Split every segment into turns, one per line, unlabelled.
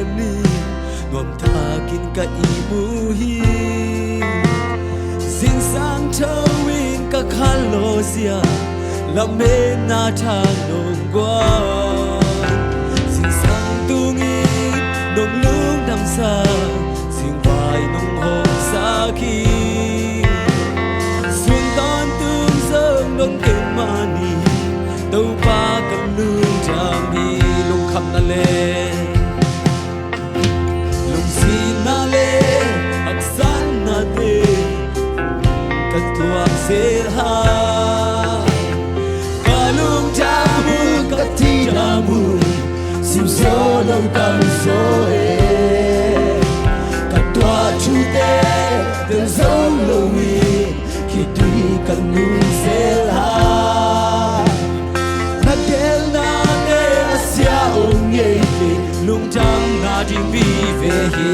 มันนี่งอมทากินกะอีมูฮีสิ่งสร้างเธอวิ่งกะคันโลเซียละเมนาทางนงกว่าสิ่งสร้างตุงีนงลุงดำซาสิ่งวายนงหงสาคีส่วนตอนตุงเซิงนงเก็บมานีเต้าปากับลุงจามีลุงคำนาเลลุงสีนาเลอักษรนาเดกันตัวเสียหากาลุงจามูกัดที่จามูสิมโซลงตังโซเอกัดตัวชูเตเดินโซลวีคิดดีกันนุงเสียหานาเดลนาเนอาเซียองเย่ลุงจำนาจิบีเวฮี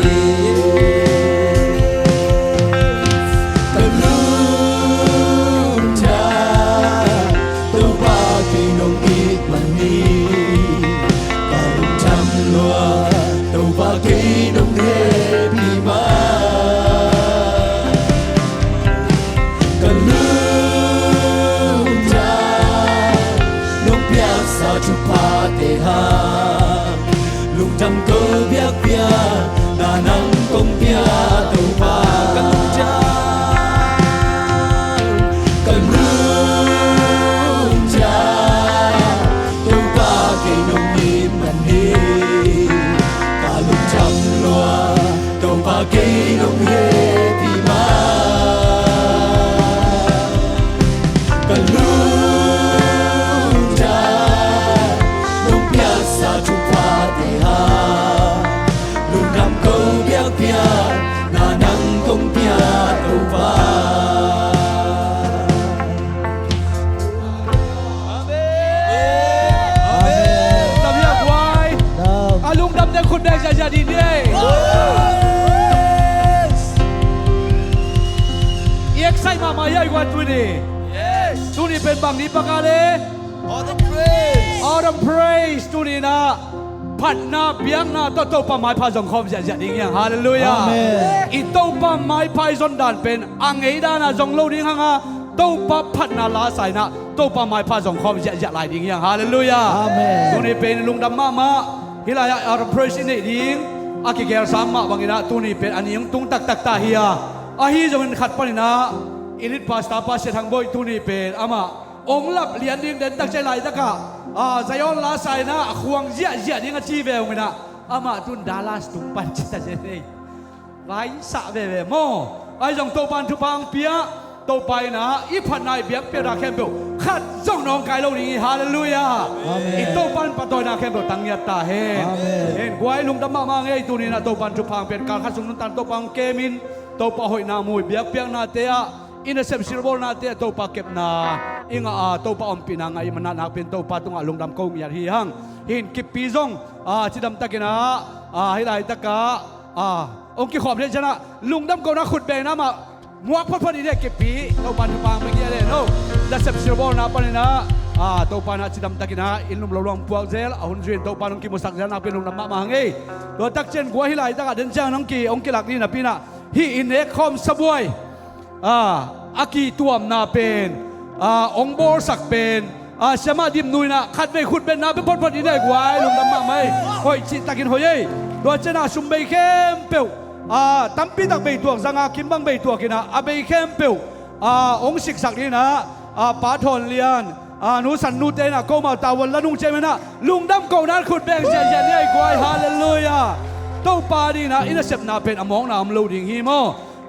ลุงจำก็เบียกเบียนานังกงเบียตัวปากันลุงจำกันลุงจำตัวปาเกนงมีมันดีกันลุงจำลัวตัวปาเกนงเฮปีมากันลุคุณแดงจะดีเนี่ยเอ็กไซมาใหญ่กว่าตัวนี้ตัวนี้เป็นบางนี้ปากกาเลย all the praise ตัวนี้นะพัดนาเบียงนาโตปะไม้พายสงคมจะดีอย่างฮาเลลูยาอีโตปะไม้พายสนดานเป็นอังเอดานะจงโลดิ้งฮังอาโตปะพัดนาลาใส่นะโตปะไม้พายสงคมจะหลายดิ้งอย่างฮาเลลูยาตัวนี้เป็นลุงดำมาฮิลายาอาร์เพรสนี่ดิ้งอากิเกลสามมาบางนะตัวนี้เป็นอันนี้ยังตุงตักตาเฮียอาฮีจะเป็นขัดปนินะอิลิทพาสตาพาเสทางบอยตัวนี้เป็นอามาองค์ลับเลียนดิ้งเดินตักใจไหลตะกะใจย้อนลาใส่นะควงเจียดิ้งอาชีเวลนะอามาตุนดาลาสตุงปันจิตใจเลยไว้สะเวโมไอ้จงโตปันทุพังเปียโตไปนะอีพันนายเบียกเปียราแคมเบลขัดจ้องน้องกายโลนี้ฮาเลลูยาอีโตปันปะตอยนาแคมเบลตั้งยัตตาเห็นกวยลุงดำมาไงตัวนี้นะโตปันทุพังเป็นการขัดสุนตันโตปังเกมินโตปะหอยนามุยเบียกเปียกนาเตียอินเซปซิลโบนาเตียโตปะเก็บนาอิงโตปะอมปีนางไงมันนักเป็นโตปะตุงลุงดำกงยาฮีฮังหินกิบปีซงที่ดำตะกินะให้ได้ตะกะองค์กิขอบเรียนชนะลุงดำกงนะขุดเบงนะมามวกพอดีเนี่ยเก็บปีโตปันทุพังเมื่อกี้เลยโน่ดัชเซปซิลโบนาปนินะโตปันที่ดำตะกินะอินลุมลงพวกเซลหุ่นเรียนโตปันองค์กิมุสักเซลนักเป็นลุงดำมาไงโดยตักเชนกัวให้ได้ตะกะเดินจ้างน้องกีองค์กิหลักนี่นะพี่นะฮีอินเอกคอมสบวยอากีตัวมนาเป็นองค์โบสักเป็นเสมาดิมนุยนะขัดไปขุดเป็นนาเป็นพอดีได้กว่าลุงดำมาไหมหอยชิตะกินหอยโดยเจนาชุมเบยเข้มเปียวตั้มปีตักเบยตัวสังอาคิมบังเบยตัวกินะเบยเข้มเปียวองค์ศิกสักนี่นะป้าทนเลียนนูสันนูเตนะก็มาตาวันละนุ่งเจมนะลุงดำเก่านั้นขุดแบงเสียยันได้กว่าฮาเลลูยาโตปาดีนะอินเซปนาเป็นอมองนามลูดิ่งฮีโม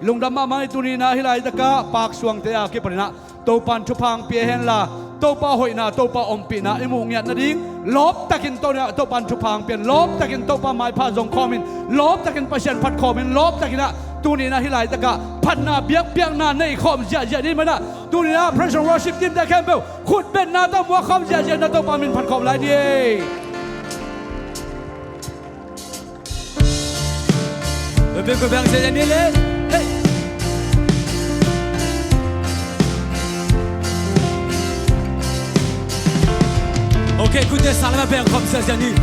ลุงดำมาไม่ตุนีนะฮิไลตะกะปากสวงเตียกิปนะโตปันชุพังเปียเฮนลาโตปาหอยนาโตปาอมปีนะอิมุงยันนาดิ้งลบตะกินโตเนี่ยโตปันชุพังเปลี่ยนลบตะกินโตปาไม้พาจงคอมินลบตะกินปะเชนพัดคอมินลบตะกินนะตุนีนะฮิไลตะกะพัดนาเบียกเบียงนาในคอมเจียนี่มันนะตุนีนะพระชงวอชิปทีมแต่แคมเบลขุดเป็นนาตั้มวัวคอมเจียนาโตปามินพัดคอมหลายดีเป็นกูแบงเสียนี่เลยโอเคคุณจะสารมาเป็นคอมเสียนี่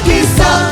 Kisah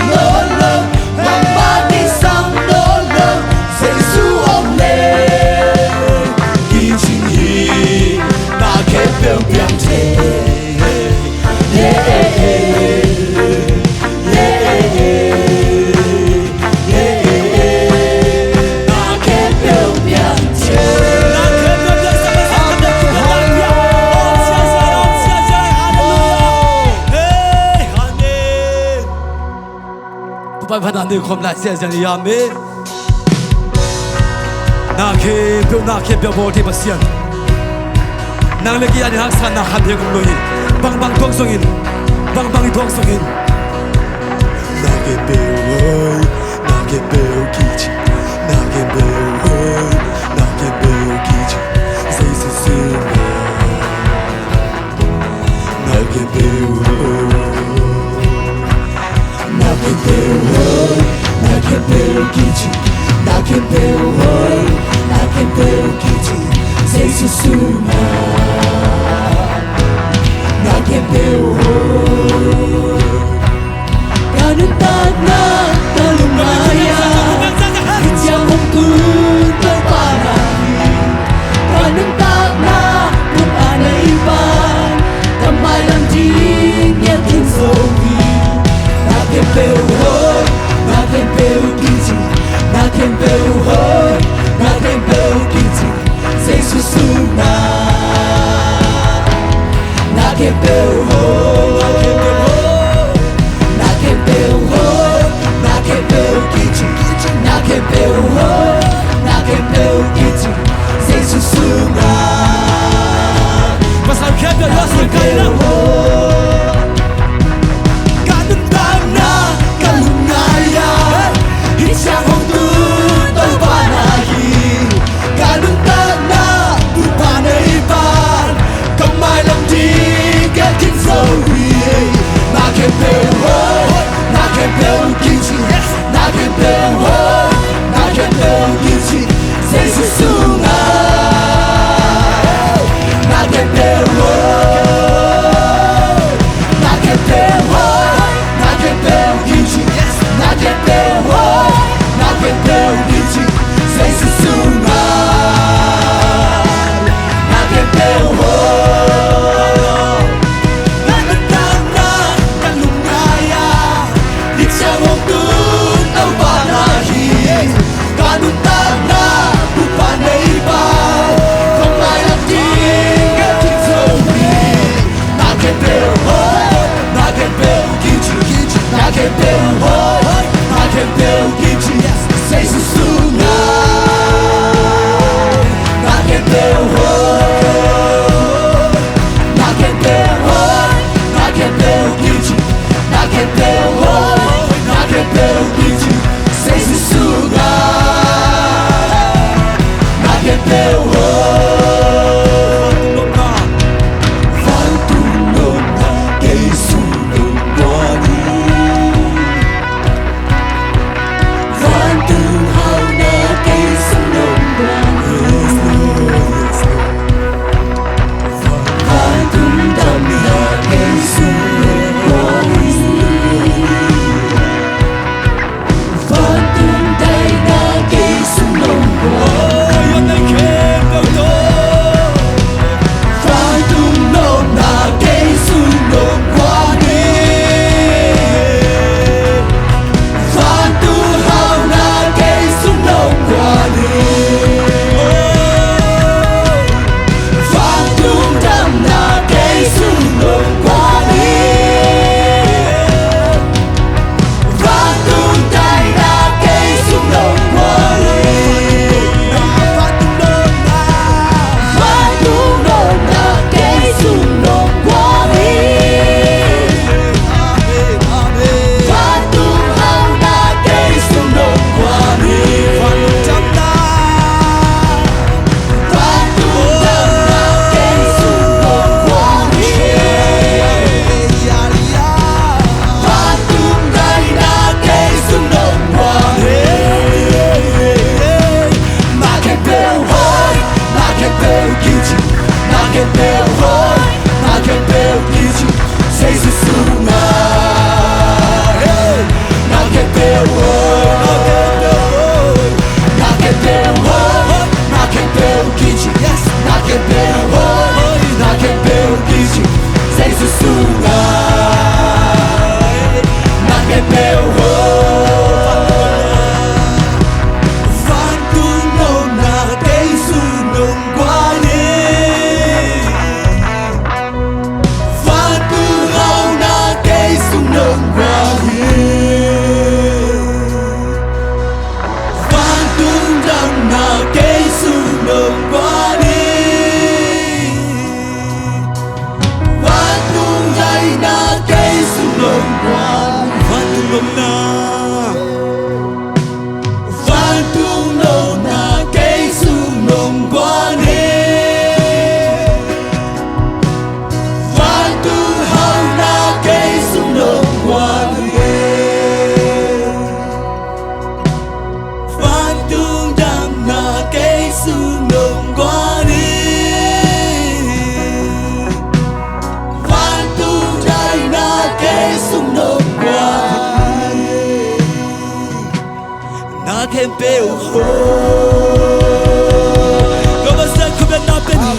đi không lại sẽ rằng gì amen na ke biểu bố thì mà xiên nàng lấy cái anh hắc san na hạt hiệu cùng lối bang bang tuang songin bang bang tuang songin na ke biểu kichi na ke biểu kichi say say say na ke biểu kichi na ke biểu kichi say say say na ke biểu
Kanutana kalumaya Ityang hongtun tawpanahi Kanutana pupanaipan Kamay lang din yatin sogi Nakempeu hoy, nakempeu kiti Nakempeu hoy, nakempeu kiti Say susuna Nakempeu hoy Nakempeu kiti, nakempeu hoy, nakempeu kiti, say susuna.
Mas ang kaya yas ng kaya na.
Kanundang na kalungaya, isang hongtun tawpanahi. Kanundang na pupanaipan, kamay lang di gating sawi. Nakempeu hoy, nakempeu kiti, nakempeu hoy, nakempeu kiti, say susuna. Nakempeu hoy, nakempeu hoy, nakempeu kiti, nakempeu hoy, nakempeu kiti, say susuna. Nakempeu hoy, kanundang na kalungaya, isang hongtun tawpanahi. Kanundang na pupanaipan, kamay lang din gating sawi. Nakempeu hoy, nakempeu kiti, nakempeu hoy, nakempeu kiti, say susuna. Nakempeu hoy, nakempeu hoy, nakempeu kiti, nakempeu hoy, nakempeu kiti, say susuna. Nakempeu hoy, vantunong na kay sunong wani. Vantuhaw na kay sunong wani. Vantundam na kay sunong wani. Vantunday na kay sunong wani.
Oh, yun ay kaya.
na kempeu ho Kama sa kubla na peni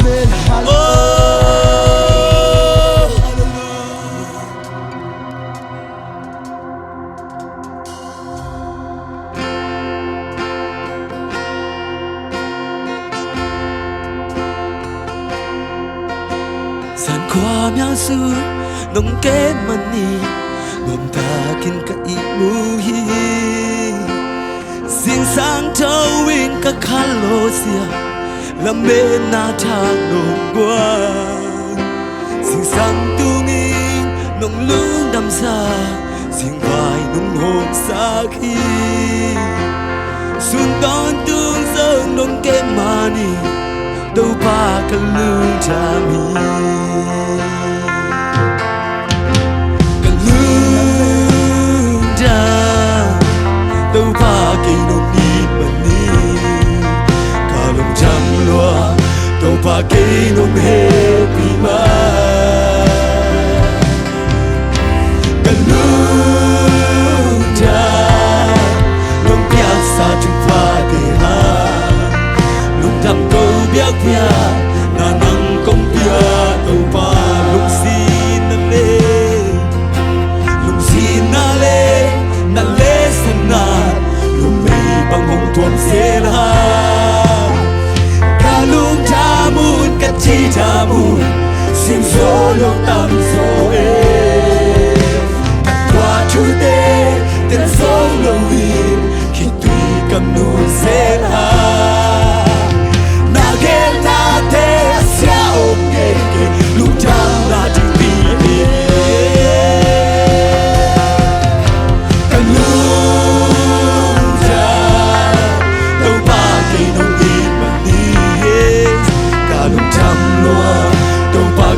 San qua miao su nong ke mani Ngom ta kin ka I mu hi Sing sang trâu win ka khalo sia La me na thang nong quang Sing sang tu ngin nong lungdam sa Sing vai nong hong sa khi Sun ton tung sông nong ke mani Đâu ba ka lung cha mi Đâu ba cây nông nghiệp mà ni cả lòng trắng loa đâu ba cây nông happy mà cần luôn cha nông biak sa chung pha để ha lung thầm câu biak pia na nang công pia đâu ba lung xin na le sana bằng hồng thuần xe la ca lung cha mun ca chi cha mun sim số lâu tam số e qua chú tê tên số lâu in khi tùy cầm nụ xe la na ghe na te sia ôm nghe kê lung cha na chỉ vì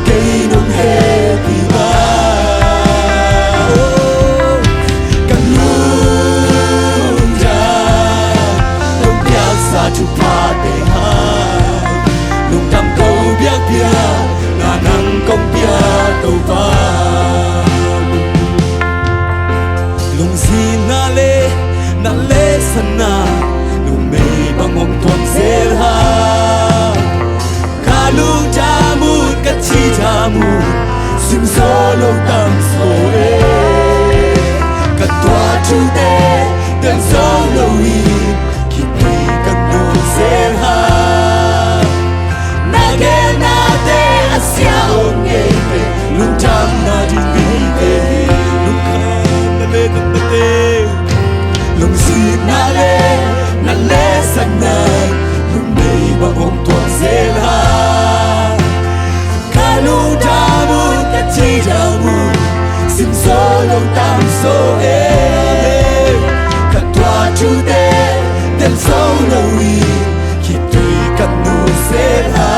cây nông happy ba cần luôn cha nông biak sa chu pa te ha lung tam câu biak pia na nang công pia tàu ba lung xin na le sana lung mei bang hong tuang zel ha ca lung cha chi cha mu sim so lâu tam so e cả tua chu te tên so lâu i khi tùy cần đồ xe ha na ge na te asia ong e pe lung cham na di vi pe lung khan na le na te lung si na le san na lung nei ba hong tua xe ha Lu cha mun ca chi cha mun sim so lâu tam so e cả tua chu te tên so lâu i khi tùy cần nu se la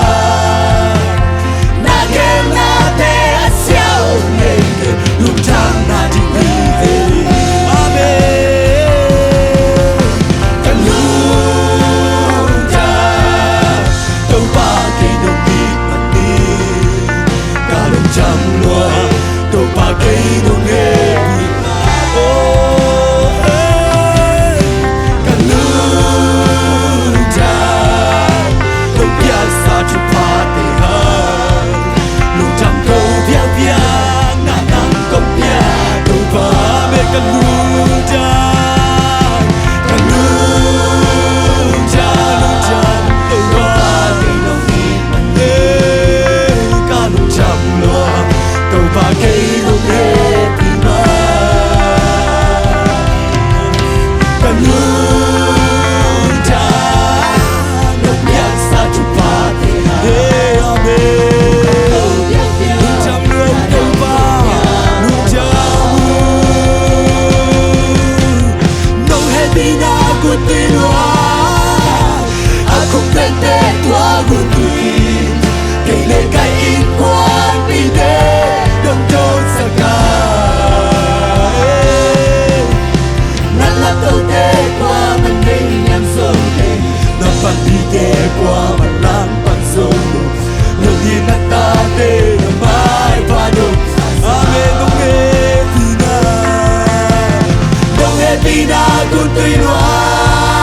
na ge na te asia o ne lu cha na di vi ve amen cả lu cha đâu ba cây đâu biết mà đi chăm loa đâu ba cây nông happy cả lưng cha đâu biak sa chu pa te ha lung chăm câu biak biak na nang công pia đâu ba me cả lưng cha đâu ba cây nông nghiệp mà cả lung chăm loa đâu ba cây nông happy mà cả lung cha nông biak sa chu pa te ha amen lung chăm lung đâu ba lung chăm nông happy na của tùy loa không tên te tua của tùy cây lệ cây in quan đi đê đông trôn sa ca nát lát tàu tê qua mình mình em sông tê nó phản đi tê qua mặt lãng bằng sông lâu đi nát ta tê nó mãi pha đông amen đông nghe pina con tùy loa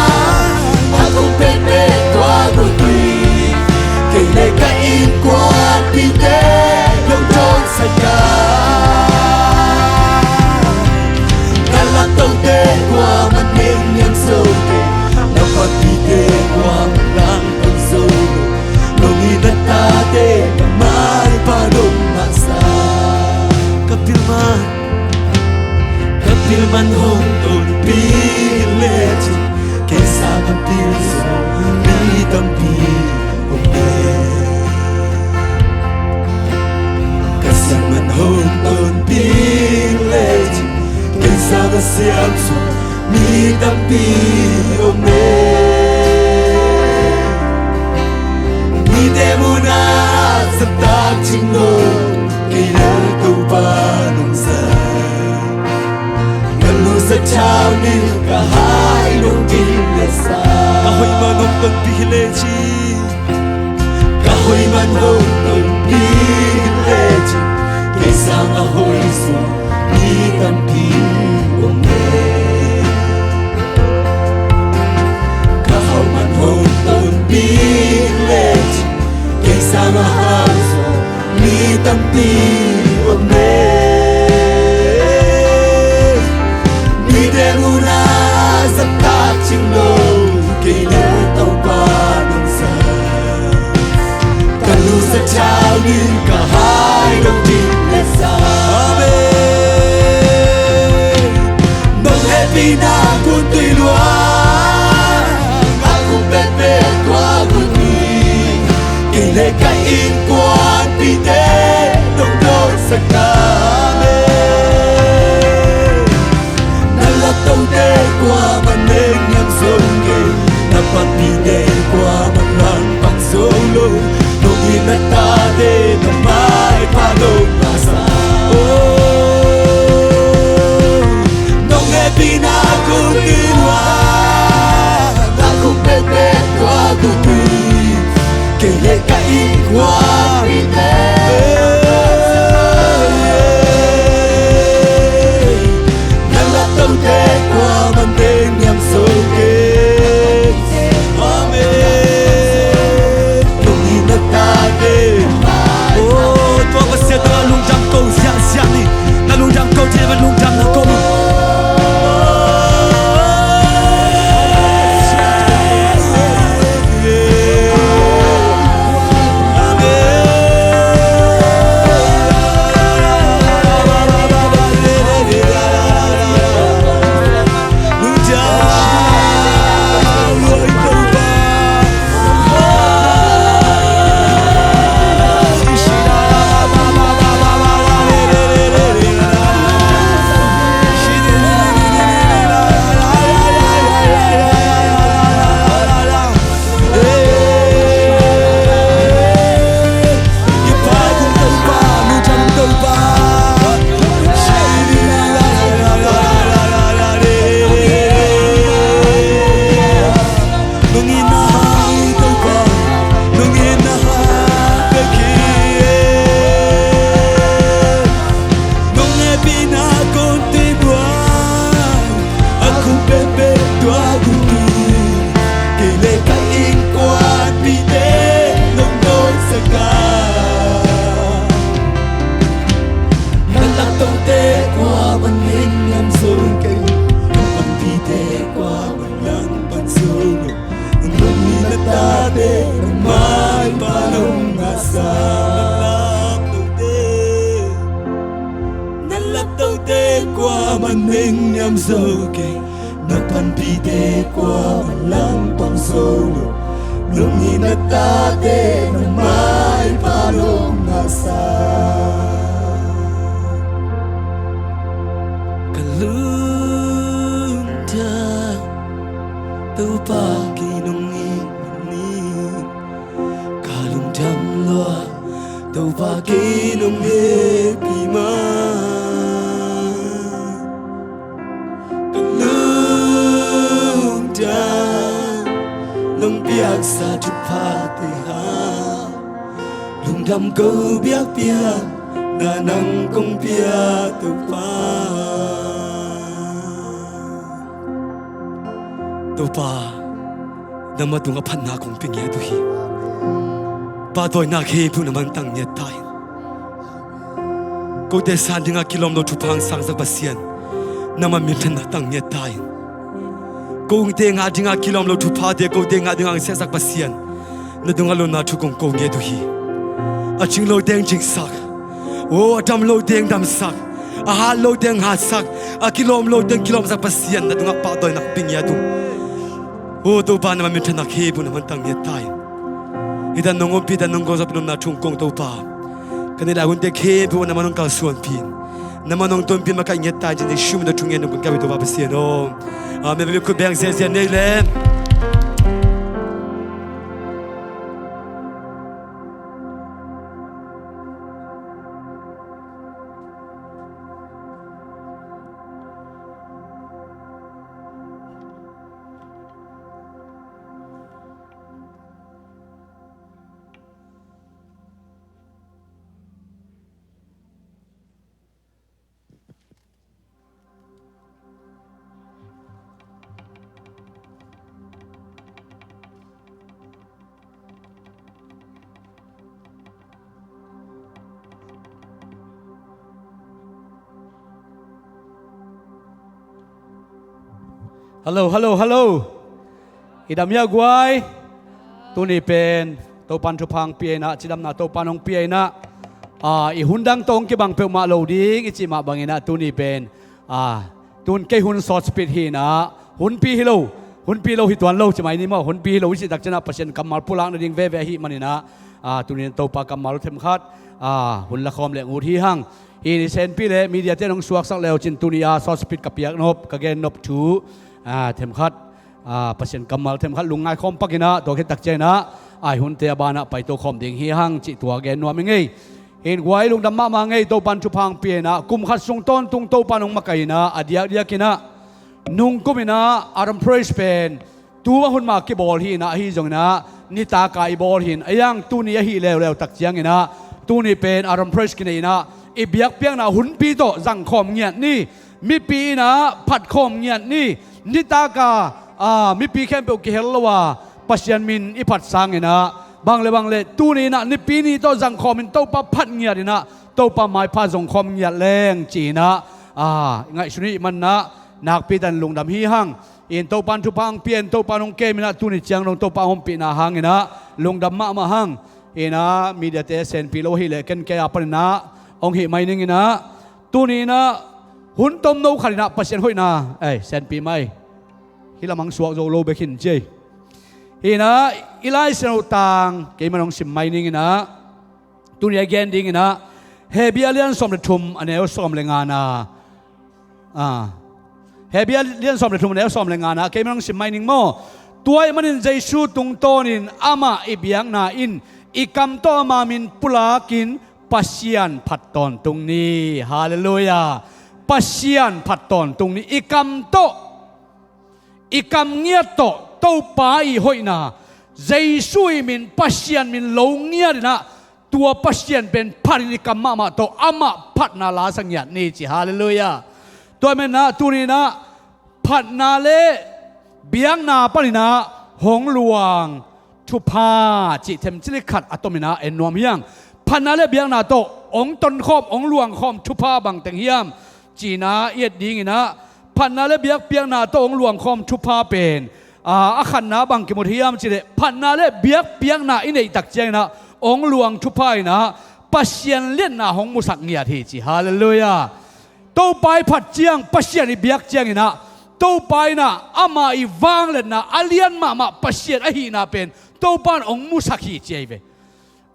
in cả hai đồng tin lệ xa Amen nong happy na kun tui lua aku pepe tua guni kile ka in quan pi te dong do sakna tông tê qua ban đêm nhắm sông kề nắp bắt đi đê qua ban lan bằng solo nông yên đất ta đê nằm mãi pha đông mà xa nông nghe pina cũng tin hoa ta cũng bê bê qua cũng tùy kể lệ cả in qua vì thế qua ban đêm nhắm sâu kề Amen Nông nhìn đất ta đêm Tuang và xe ta Lungdam câu dạ dạ đi Na Lungdam câu thế và Lungdam là câu Lungdam câu BIAKPIAK na nang kong pia tu pa nama tunga phanna kong pingye tu hi pa toy na khe pu naman tang nye tai ko te san dinga kilom lo thupang sang sak basian nama mi thana tang nye tai ko te nga dinga kilom lo thupa de ko te nga dinga se sak basian na dunga lo na thu kong ko nge tu hi a ching lo deng ching sak o atam lo deng dam sak a ha lo deng ha sak a kilom lo deng kilom sak pasian na dunga pa toy nak pingya tu o to pa na min thana khe bu na man tang ye tai ida nongom pi da nonggo zap na chung kong to pa kanila hun te khe bu na manong ka suan pin na manong ton pin maka nye tai jin shum da chung ye no ka bi to pa pasian o a me be ko bang se se ne le
Hello Idam ya guai tu ni pen โตปันทุพังเปียนะจิดำนาโตปันองเปียนะอีหุ่นดังตรงกี่บังเปลมาโลดิ้งอิจิมาบังเงินะตัวนี้เป็นตุนเกหุ่นสอดสปิดฮีนะหุ่นปีฮิโลหุ่นปีโลฮิตวันโลจะไม่นี่มั้งหุ่นปีฮิโลวิสิตักชนะเปอร์เซ็นต์กำมาลพูลังนั่นเองเว่ฮิมันนี่นะตัวนี้โตปากำมาลเทมขัดหุ่นละครเลี้ยงอูที่ห้างอีนี่เซนปีเล่มีเดียเต้นองสวกสักเลวจินตุนียาสอดสปิดกับเปียกนบกับเกนนบชูเทมขัดเปอร์เซ็นต์กำมาลเทมขัดลุงง่ายคอมปักกินะตัวเขตักเจนะหุ่นเตียบานะไปตัวคอมดิ่งฮีห้างจิตัวเกนนัวไม่ไงเห็นไว้ลุงดำมาไงโตปันชุพังเปียนะกุมขัดทรงต้นตุงโตปันองมาไกนะอดียเดียกินะนุ่งกุมินะอารมณ์เพรสเป็นตัวหุ่นมาเก็บบอลหินะฮิจงนะนิตากายบอลหินไอ้ยังตัวนี้ฮิเลวตักเจียงนะตัวนี้เป็นอารมณ์เพรสกินนะอีเบียกเปียงนะหุ่นปีโตจังคอมเงียนี่มีปีนะผัดคอมเงียนี่นิตากามีปีแค่เปลกิเฮลว่าปัสยันมินอีผัดสังนะบางเลยตัวนี้นะนี่ปีนี้โตจังคอมินโตปะพัดเงียนี่นะโตปะไม้พาจงคอมเงียแรงจีนะไงชุนี้มันนะนักปีดันลุงดำฮีหังอินโตปันทุพังเปลี่ยนโตปันองเกมินะตุนิจังลงโตปะหอมปีนาหังนะลุงดำมาหังอินะมีเดียเตเซนปีโลฮิเลกันแกอาปนนะองหิไม่นึงนะตุนีนะหุ่นต้มโนขันนะปัสยันห้อยนะเซนปีไม่ฮิลามังสวกโจโลเบคินเจอินะอิไลเซนต่างเกมันองสิมไม่นึงนะตุนีแกนดิ้งนะเฮบิอาเลียนสมเด็จทุมอันเอลสมเลงานาเฮบิอาเลียนสมเด็จทุมอันเอลสมเลงานาเกมันองสิมไม่นึงโมตัวมันอินใจชูตุงโตนินอามาอิบยังนาอินอีกำโตมามินปุลากินปัสยันผัดตอนตรงนี้ฮาเลลูยาปัสยันผัดตอนตรงนี้อีกำโตอีกำเงียโตโตปาอีหอยนาใจช่วยมินปัสยันมินโลเงียนะตัวปัสยันเป็นพันนิกรรมมาโตอามาผัดนาลาสังญานี่จีฮาเลลูยาตัวมันนะตัวนี้นะผัดนาเลเบียงนาปนินะหงหลวงทุพาจิเทมจิลิขัดอัตมินาเอ็นนวมเฮียงพันนาเลเบียงนาโตองตนคอมองหลวงคอมทุพาบังเตงเฮียมจีนาเอียดดีงินะพันนาเลเบียงนาโตองหลวงคอมทุพาเป็นอาขันนาบังกิมุทเฮียมจีเลพันนาเลเบียงนาอินเอตักเจงนะองหลวงทุพานะปัสยันเลียนนาหงมุสักเงียทีจีฮาเลลูยาโตไปผัดเจียงปัสยันเบียกเจียงนะโตไปนะอามาอีวางเลยนะอาเลียนมาปัสยันอหีนาเป็นโตปานองมุสักฮีเจเว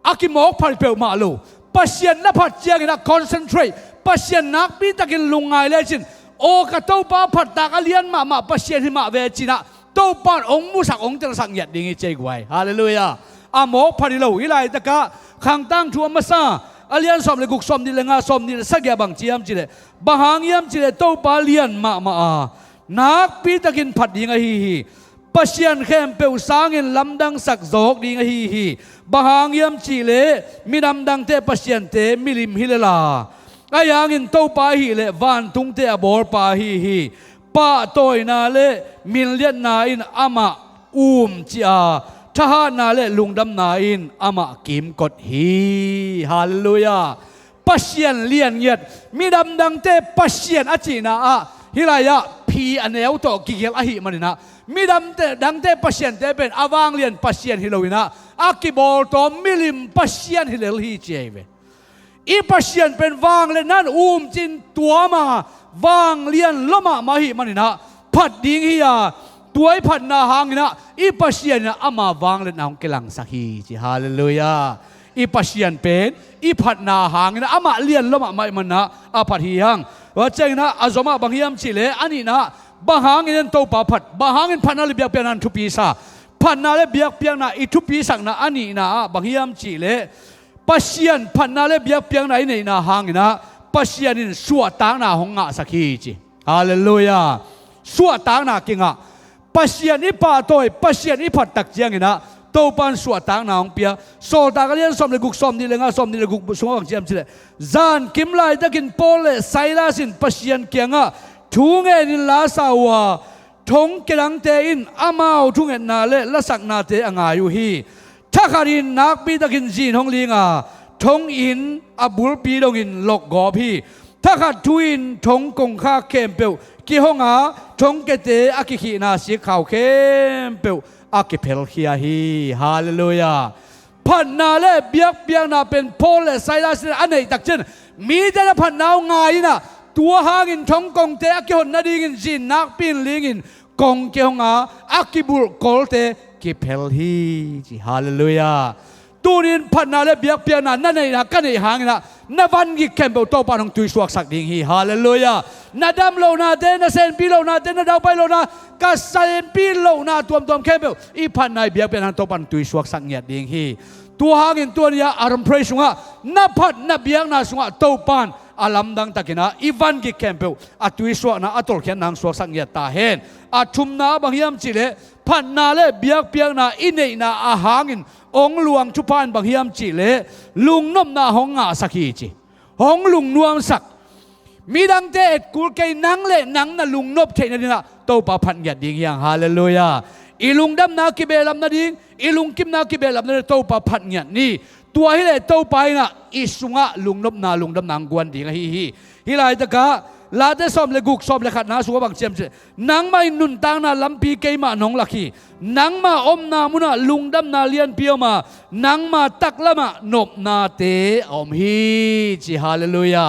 อากิมอกพันเปลมาลูปัสยันนับผัดเจียงนะคอนเซนเทรตปัสยันนักบินตะกินลุงไงเลยจินโอกะโตปาผัดตากอาเลียนมาปัสยันที่มาเวจินะโตปานองมุสักองเจรสังเงียดดิ่งเจกไว้ฮาเลลูยาอามอกพันลูอิไลตะกะขังตั้งทัวมาซาอาเลียนสอมเลยกุกสอมดีเลยงาสอมดีเลยสักยาบังเจียมจิเลยบางหางยามจิเลยโตปาเลียนมานักปีตะกินผัดยิงฮีปัสยันเข้มเปลวสางินลำดังสักโจกดิงฮีบางหางยามจิเลมีดำดังเตปัสยันเตมิลิมฮิเลลาไอ้ยังอินโตปาฮีเลวันตุงเตอบอลปาฮีป้าโตยนาเลมิลเลียนนาอินอามาจีอาทหารนาเลลุงดำนาอินอามากิมกดฮีฮาเลลูยาปัสยันเลียนเงียดมีดำดังเตปัสยันอจินาฮิลายะพีอันเอวโตกิเกลอหิมันนะมีดังเตปัสยันเตเป็นอวางเลียนปัสยันฮิโลวินะอากิบอลโตมิลิมปัสยันฮิเลลฮีเจเวอีปัสยันเป็นวางเลียนนั้นจินตัวมาวางเลียนละมาหิมันนะผัดดิ้งฮิยาตัวไอผัดนาหางนะอีปัสยันนะอามาวางเลียนของเกลังสักฮีจิฮาเลลูยาอีปัสยันเป็นอีผัดนาหางนะอามาเลียนละมามันนะอาผัดฮีหังว่าเจงนะอาจมาบางยามจิเลอันนี้นะบางหางเงินโตปาผัดบางหางเงินพันนาเลเบียกเปียนันทุปีซาพันนาเลเบียกเปียนะอีทุปีสักนะอันนี้นะบางยามจิเลปัสยันพันนาเลเบียกเปียนะอินนะหางนะปัสยันนินสัวตางนาหงะสักฮีจิฮาเลลูยาสัวตางนากิงะปัสยันอีปาโตยปัสยันอีผัดตักเจียงนะโตปันสัวตางนาหงเปียโซตากเลียนสมเลกุกสมดีเลงาสมดีเลกุกสมบังเจียมจิเลจานกิมไลตะกินโปเลไซลาสินปัสยันเกียงะทุงเงินลาสาวาทงกลังเตอินอามาวทุงเงินนาเลละสักนาเตองายุฮีถ้าขารินนักปีตะกินจีนฮงลิงาทงอินอบุลปีดงอินหลกกอพีถ้าขาดทุอินทงกงคาเข้มเปวกิฮงอาทงเกเตอากิขีนาสีขาวเข้มเปวอากิเพลเคียฮีฮาเลลูยาป พันนาเล่เบียกเบียงนาเป็นโพลและไซรัสอันไหนตักเช่นมีแต่ละพันนาวง่ายนะตัวหางินท้องกงเตะกิหนนาดีงินจินนักปินลิงินกงเกียงอาอักกิบุลโกลเตกิเพลฮีจิฮาเลลูยาตัวนี้พันนาเล่เบียกเบียงนานั่นไหนนะกันไหนหางนะนาวันกิแคมเบลโตปานของตุยสวกสักดิ่งฮีฮาเลลูยานาดำโลนาเตนาเซนปีโลนาเตนาดาวไปโลนากัสเซนปีโลนาตัวแคมเบลอีพันนายเบียกเบียงนาโตปานตุยสวกสักเงียดดิ่งฮีตัวหางินตัวนี้อารมณ์เพรสงะนับพัดนับเบียงนาสงะโตปานอาลัมดังตะกินะอีวันกิแคมเปลอัตุยสวกนะอัตโลเขียนนางสวกสังเกตตาเห็นอัชุมนาบางยามจิเลพันนาเลเบียกเบียงนาอินเนนาอาหางินองหลวงชุพานบางยามจิเลลุงนมนาหงงาสักฮีจิหงลุงนวมสักมีดังเตะกูเกยนังเลนังน่ะลุงนบเทนนี่นะโตปะพันยัดดิ่งยังฮาเลลูยาอีลุงดำนากิเบลัมนาดิ่งอีลุงกิมนากิเบลัมนาโตปะพันยัดนี่ตัวฮิเลโตไปนะอิสุงะลุงนบนาลุงดำนางกวนดิ่งฮิลายตะกะลาเดซอมเลกุกซอมเลขัดนาสัวบังเจียมเจนังไม่นุนตังนาลัมปีเกยมาหนองลักฮีนังมาอมนามุนะลุงดำนาเลียนเปียวมานังมาตักละมานบนาเตอมฮีจิฮาเลลูยา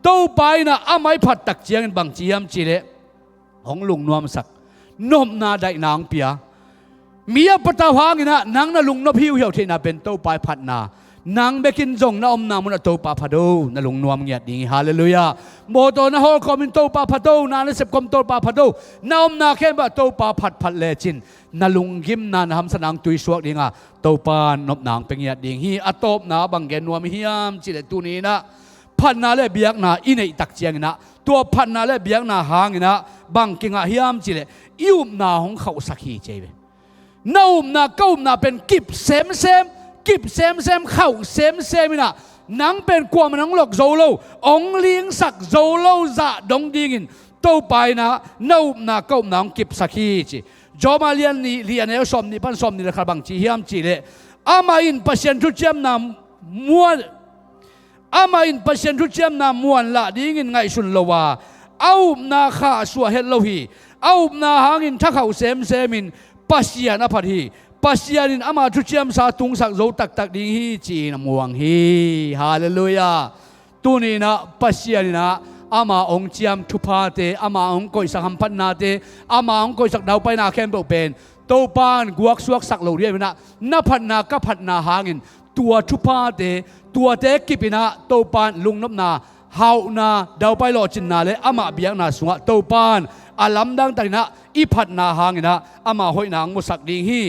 โตไปนะอาไม่ผัดตักเจียงบังเจียมจิเลของลุงนวมสักนบนาได้นางเปียมีอปตะหางินะนังนาลุงนบหิวเหี่ยวเทนาเป็นโตไปผัดนานางเบกินจงนาอมนามุนโตปาพาโดนาลุงนวมเงียดดิ่งฮาเลลูยาโมโตนาฮอลคอมินโตปาพาโดนาเลเซบคอมโตปาพาโดนาอมนาแค่บะโตปาผัดผัดเลจินนาลุงกิมนานทำสนางตุยสวกดิ่งอ่ะโตปานบนางเป็นเงียดดิ่งฮีอตบนาบังเกนนวมฮิยามจิเลตุนีนะพันนาเลเบียกนาอินเนตักเจียงนะตัวพันนาเลเบียกนาหางนะบังกิงอ่ะฮิยามจิเลอิวมนาของเขาสักฮีเจเวนาอุมนาเก้าอุมนาเป็นกิบเซมกิบเซมเข้าเซมนะนังเป็นกวมันนังหลอกโซโลองเลี้ยงสักโซโลจะดงดิ่งโตไปนะนาอุมนาเก้าอุมนากิบสักฮีจิจอมาเลียนนี่เลียนเอลสอมนี่พันสอมนี่ละครับบังจีฮิยามจิเลอามาอินปัสยันทุเจียมนามวนอามาอินปัสยันทุเจียมนามวนละดิ่งไงสุนละวาเอานาข้าสัวเฮลโลฮีเอานาหางินทักเขาเซมินปัสยานะพัดฮีปัสยานินอามาทุเจียมสาตุงสักโจตักดิ่งฮีจีนมวงฮีฮาเลลูยาตุนีนะปัสยานินะอามาองเจียมทุพาเตอามาองกอยสักคำพันนาเตอามาองกอยสักดาวไปนาแคมเปเป็นโตปานกวกสวกสักเหล่าเรียนนะนับพันนากับพันนาหางินตัวทุพาเตตัวเตกิปินะโตปานลุงนบนาเฮานาดาวไปหลอจินนาเลอามาเบียงนาสงะโตปานอาลัมดังตักนะอีพัดนาหางินะอามาหอยนางมุสักดิ่งฮี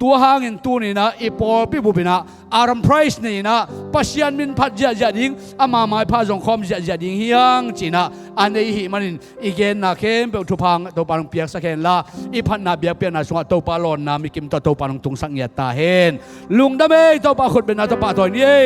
ตัวหางินตัวนี้นะอีปอปิบุบินะอารมไพรส์นี่นะปัสยันมินพัดจะดิ่งอามาไม่พาจงคอมจะดิ่งฮียังจีนะอันนี้ฮีมันอีเกนนาเข้มเปทุพังตัวปานเปียกสักเห็นละอีพัดนาเบียกเปียกนาสงะตัวปาลอนนามีกิมตัวปานตุงสังเงียตาเห็นลุงดำเอตัวปาขุดเป็นนาตัวปาตัวนี้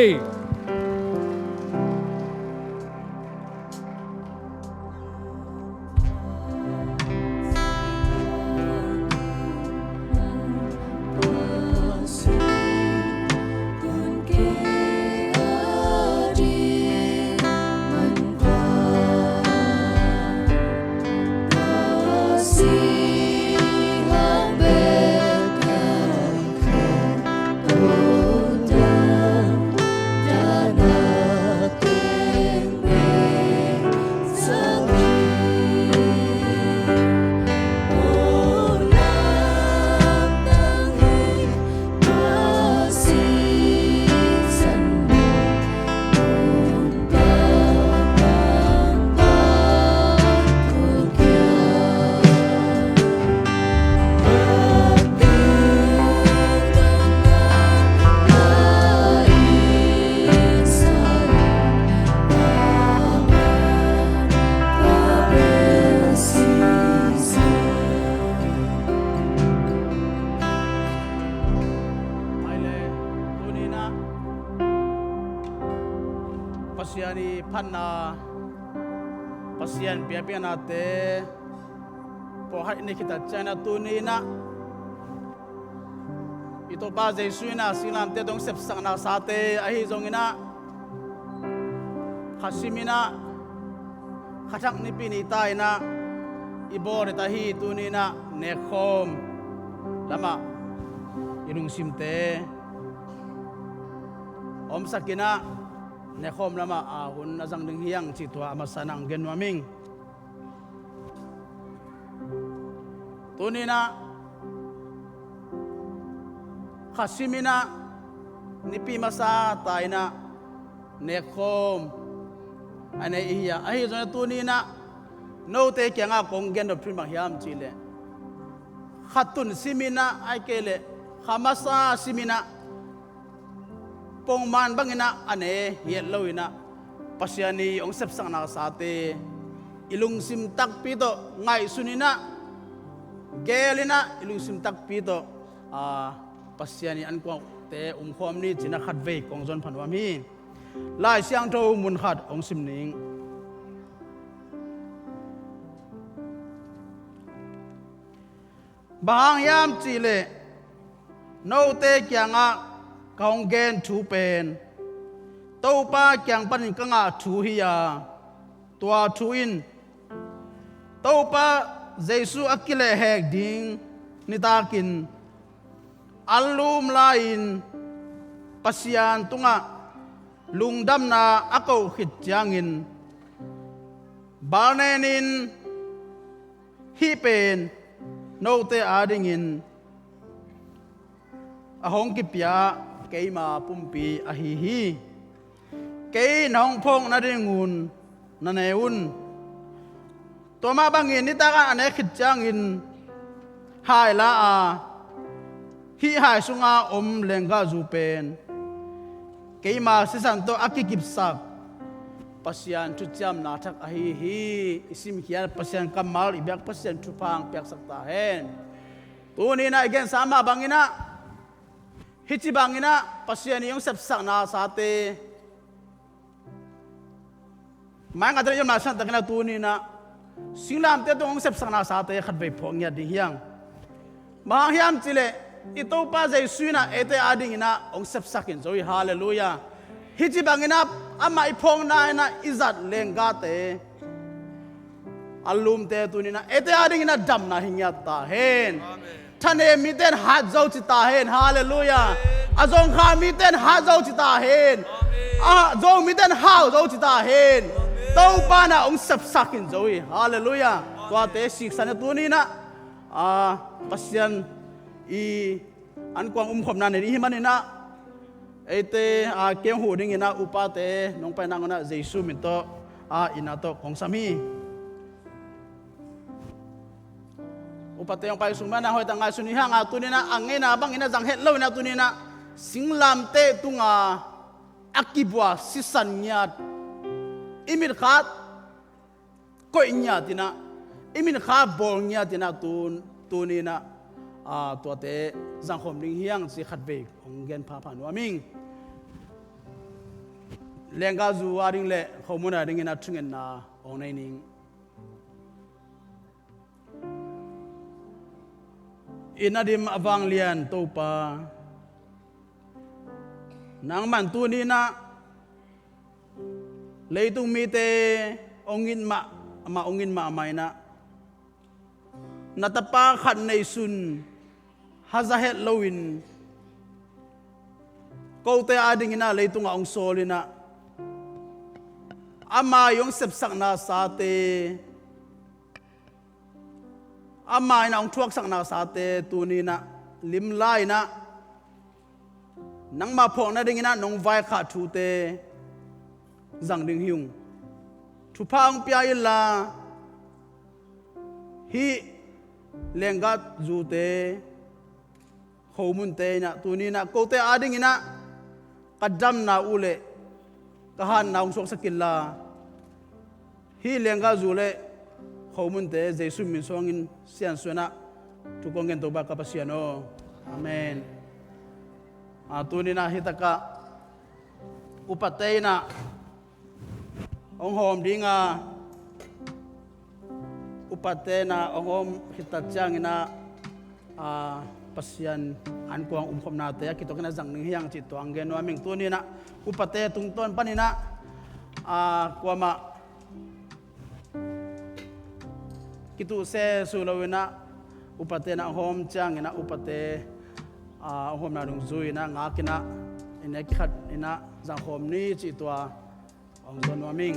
pasiani panna pasian pia te po hai ni kita china tuni na ito ba jesuina silam te dong sep sang na sate ahi zongina khasimina khathak ni pini tai na ibore ta hi tuni na nekhom lama inung simte om sakina ne khom lama hun na jang ding hiang chi tua ama sanang gen waming tunina khasimina nipi masa taina ne khom ane iya ahi zona tunina no te kyanga konggen do prima hiam chile khatun simina aikele khamasa simina pongman bangina ane yelloina pasiani ong sep sang na sate ilung sim tak pito ngai sunina gelina ilung sim tak pito pasiani an ko te khom ni china khat ve kong zon phanwam hi lai siang tho mun khat ong sim ning bang yam chile no te kyanga kaung gen thu pen to pa kyang pan ka nga thu hi ya tua thu in to pa jesu akile hek ding nitakin alum lain pasian tunga lungdam na ako khit jangin barnenin hi pen no te adingin ahong kipya keima pumpi ahihi kei nong phong na ringun na neun toma bangin ni taka ane khit jangin hai la a hi hai sunga om lenga zu pen keima sisan to akikip sak pasian tu jam na thak ahi hi isim hian pasian kamal ibyak pasian tupang pyak sakta hen tuni na again sama bangina hichi bangina pasian yung sep sak na sate Mang adre yom na san takina tuni na singlam te tong sep sak na sate khat be phong ya ding hiang ma hiam chile ito pa jai suina ete ading ina ong sep sakin zoi hallelujah hichi bangina ama ipong na ina izat lenga te alum te tunina ete ading ina dam na hingya ta hen thane miten hat zau chi ta hen hallelujah azong kha miten hat zau chi ta hen zong miten hau zau chi ta hen to pa na ong sep sakin zoi hallelujah tua te sik sana tunina pasyan i an kwang khom na ne hi manina ete kem hu ding ina upate nong pa nang na jesu min to ina to kong sami upate yang pai sumana hoi tanga suni hang tunina angena bang ina jang het lo na tunina singlam te tunga akibwa sisanya imir khat ko inya tina imin kha bol nya tina tunina tua te giang khom ding hiang si khat be ong gen pha phan wa ming lenga zu waring le khomuna ding ina thungen na ong nai ning inadim avang lian to pa nang man tu ni na leitung mi te ongin ma mai na natapa khat nei sun hazahet lowin ko te ading ina leitung ong solina ama yong sep sak na sa te ama ina ong thuak sak na sa te tu ni na lim lai na nang ma phok na ding ina nong vai kha thu te zang ding hiung thu phang pya ila hi lengat zu te khomun te na tu ni na ko te ading ina kadam na ule kahan na ong sok sakilla hi lenga zu le khomun te jesu min songin sian suena tu kongen to ba kapasiano amen tu ni na hitaka upatei na ong hom dinga upate na ongom hitachang ina pasian an kuang khom na te ki to kana jang ning hiang chi tuang gen wa ming tu ni na upate tung ton panina kwama kitu se sulawina upate na hom chang ina upate hom na dung zui na nga kina อินเนกิขัดอินะสังคมนี้จิตัวองค์จนวามิง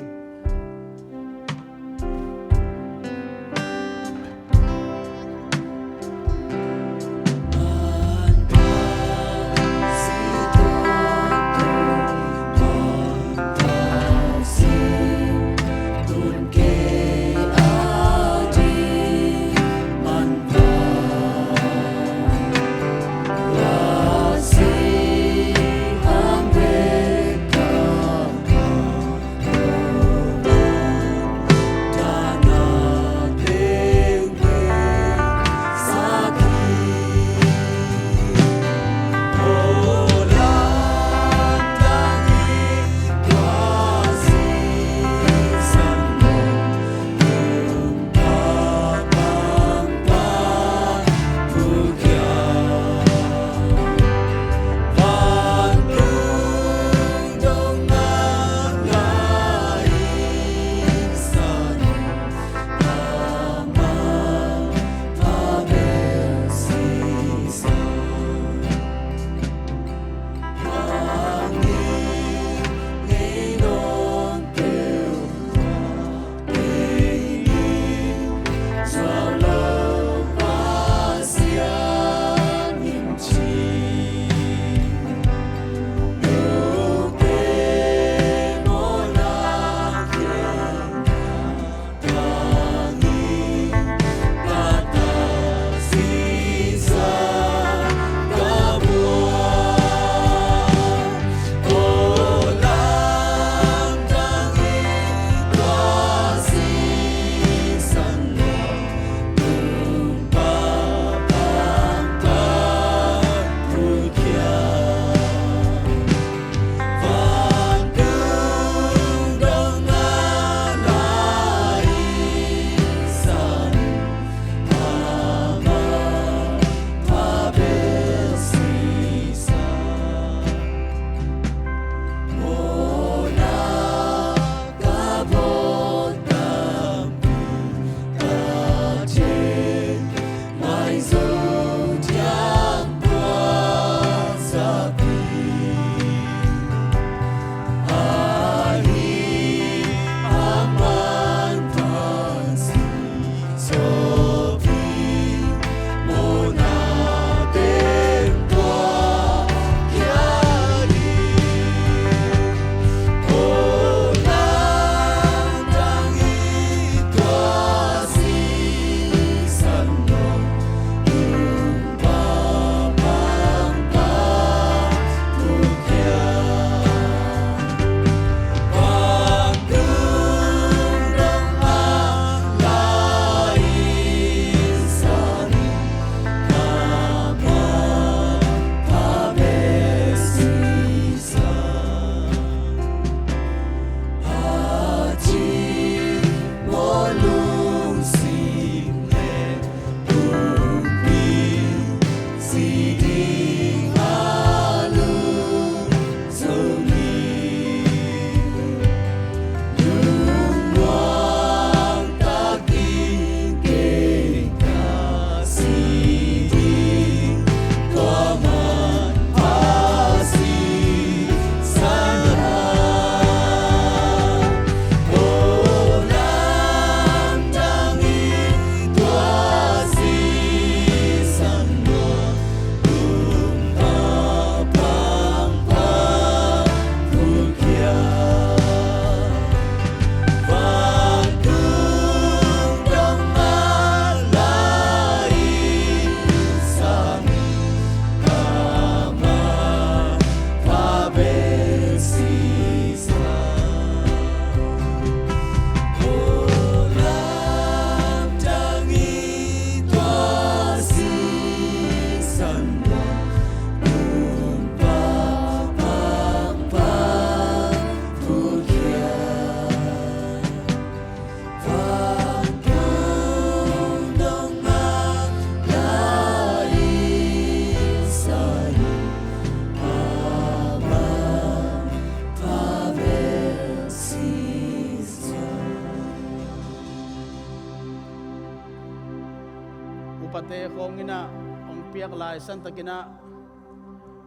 ปเตคงกินะองเปียกลายสันตะกินะ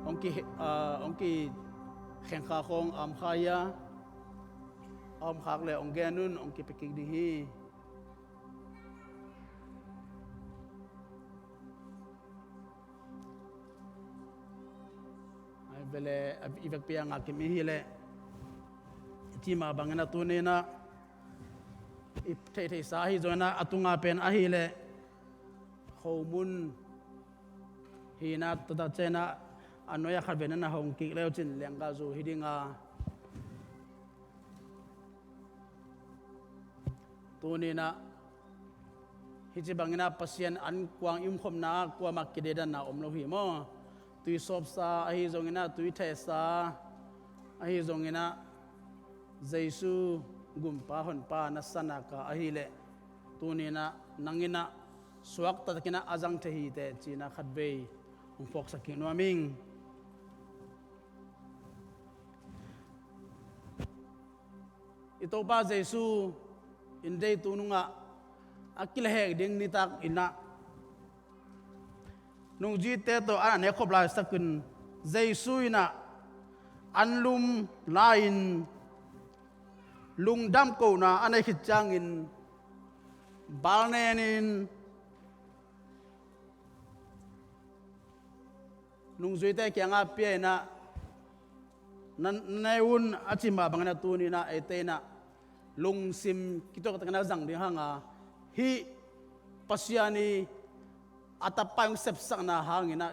องกี แข่งขาของขายาขากเลยองแกนุนองกิปกิกดีฮีไอ้เวลาอีฟักเปียงอากิมีฮีเลยที่มาบังนาตุเนนะอีเทสาฮีจอยนะอตุงอาเป็นอาฮีเลยข้อมูลฮีนัดตัดเจนะอันน้อยขัดเวนันนะหงกิกแล้วจินเลี้ยงกาจูฮิดิงาตัวนี้นะฮิจิบังนะปัสยันอันกวางอิมคมนะกวามักกิเดดันนะอมโลหิมอตุยสอบซาอหิจงนะตุยเทสาอหิจงนะเจซูกุมปาหนปานัสนากาอหิเลตัวนี้นะนังอินะสวักตัดกินะอาจังเทฮีเตจีนะขัดเบย์องฟอกสักกินวามิงอิโตปาเจซูอินเดย์ตุนุงะอากิลเฮกดิ้งนิตักอินะนุงจีเตโตอันเนคบลายสักกินเจซูอินะอันลุมลายินลุงดำโกนาอันเนขิดจังอินบาลเนนินนุงจุยเตเกียงอาเปียนะนั่นในวุ่นอาชิมาบังนาตูนีนะไอเตนะลุงซิมกิโตกตังนาจังดิฮังอาฮีปัสยานีอัตปายงเสพสังนาฮังนะ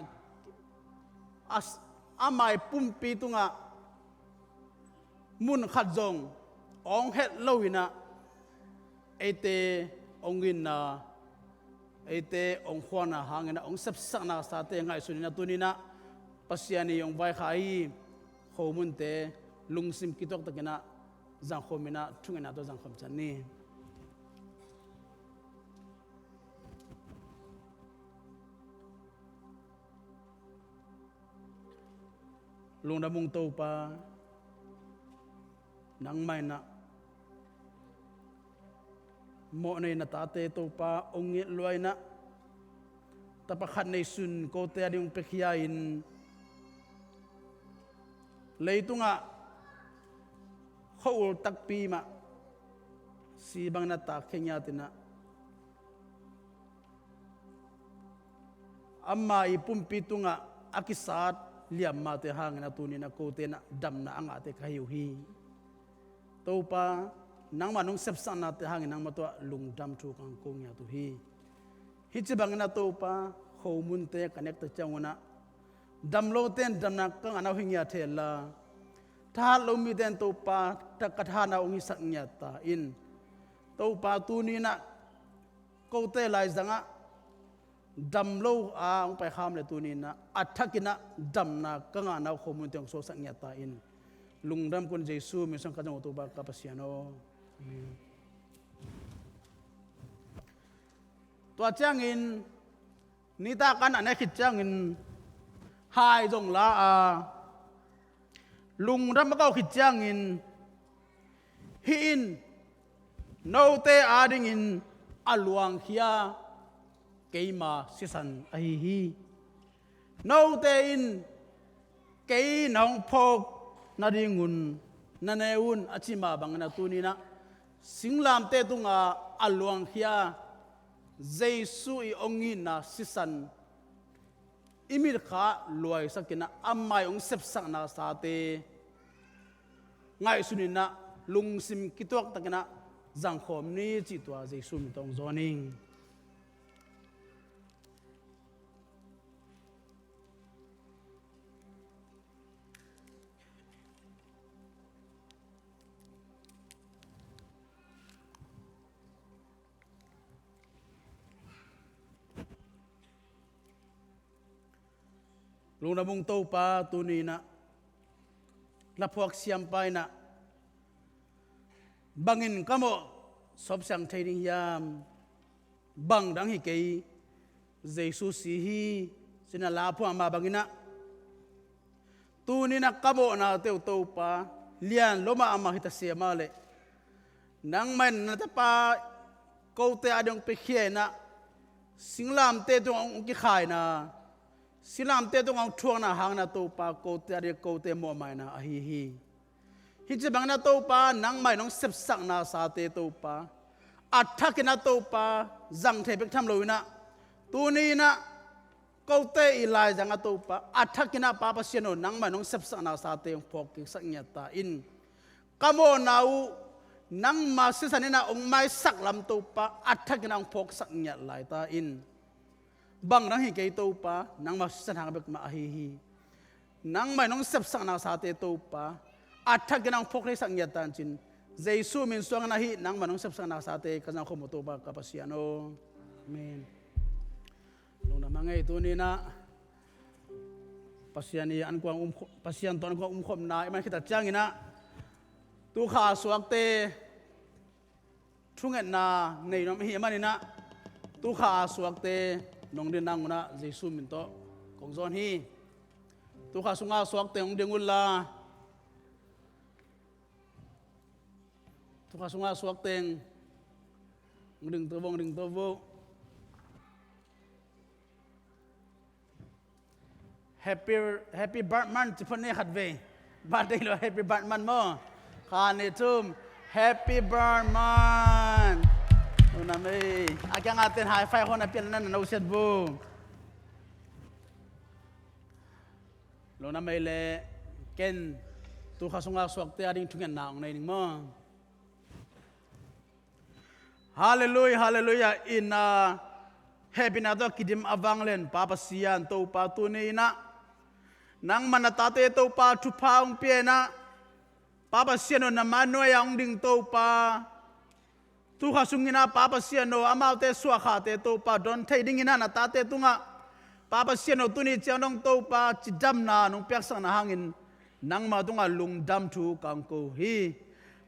as amai pumpi tunga mun khat jong ong het lowina ete ongin na ete ong khwana hangina ong sep sakna sa te ngai sunina tunina pasiani yong vai khai khomun te lungsim kitok takina jang khomina thungina to jang khom chani Lungdam mung tau pa nang mai na mo nei na tate tau pa ongit luai na tapakhat nei sun ko te ading pekhia in leitunga khol takpi ma si bang na ta khenya tina amma ipumpi tunga akisat liam ma te hang na tu ni na ko te na dam na anga te khayu hi to pa nang manung sep san na te hang nang ma to lungdam thu kang kong ya tu hi hi chi bang na to pa khomun te connect ta changona dam lo ten dam na kang ana hing ya the la tha lo mi ten to pa ta katha na ong sak nya ta in to pa tu ni na ko te lai zanga dam lo a ong pai kham le tu ni na athakina dam na kanga na khomun teng so sak nya ta in lungdam kun jesu mi sang ka jong tu ba ka pasiano to chang in ni ta kan ane khit chang in hai jong la a lungdam ka khit chang in hi in no te ading in aluang khia keima sisan ai hi no te in kei nong phok na dingun na neun achima bang na tunina singlam te tunga aluang khia jesu I ongin na sisan imir kha loi sakina amai ong sep sak na sa te ngai sunina lungsim kitok takina jangkhom ni chi twa jesu mi tong zoning Lungdam mung tau pa tuni na lapuak siam pai na bangin kamo sob sang trading yam bang dang hi kei jesu si hi sina lapu ama bangina tuni na kamo na teu tau pa lian loma ama hita siama le nang man na ta pa ko te adong pe khie na singlam te tu ong ki khai na สิลามเตตงเอาช่วงน่ะหางน่ะตัวปาโกเตเรโกเตโมไม่น่ะฮีฮิจิบังน่ะตัวปานังไม่น้องเสพสักน่ะสาเตตัวปาอัดทักน่ะตัวปาจังเทเปกทำเลยน่ะตัวนี้น่ะโกเตอีไลจังน่ะตัวปาอัดทักน่ะปาปัสยานุนังไม่น้องเสพสักน่ะสาเตงพอกสักเงียตาอินกามนาวนังมาสิสันน่ะองไม่สักลำตัวปาอัดทักน่ะพอกสักเงียไหลตาอินบังนังฮิเกยตัวปานังมาสิสันหางเบกมาฮีนังไม่น้องเสพสักน่ะสาเตตัวปาอัดทักน่ะพอกสักเงียตาจินเจสุมินสวงนาฮีนังมันองเสพสักนาสาเตกันนังขโมตัวบากาปัสยานุเมนลงน้ำมังไงตัวนี้นะปัสยานีอันกวางปัสยานตอนกวางขมนาไอ้มันคิดแต่จ้างงี้นะตัวขาสวกเตทุ่งเงินนาในน้ำเฮียมันนี่นะตัวขาสวกเตน้องเดินนั่งนะเจสุมินโตของจอนฮีตัวขาสุงอาสวกเตน้องเดียงอุลลาทุกข้าสงฆ์สวกเต็งดึงตัววงดึงตัววุHappy birthday ที่พ่อเนี่ยขัดเวบ้านได้เลย Happy birthday มั้งข้าเนี่ยทุ่ม Happy birthday โอ้น้ำเอ้ยอาจารย์อาเต้นหายไฟคนน่ะเปลี่ยนนั่นน่ะอุเสดบูโลน้ำเอ้ยเลยเก่งทุกข้าสงฆ์สวกเตะดิ่งทุ่งเงินหนาวในหนึ่งมั้งHallelujah, hallelujah. In happy na to kidim avanglen papa sian to pa tunay na nang manatate to pa tupaong piena papa siano na manoy ang ding to pa tu kasungina papa siano amaute swakate to pa don tay ding ina natate to nga papa siano tuni tianong to pa chidam na nung piaksang na hangin nang matunga lungdam tu kangko hi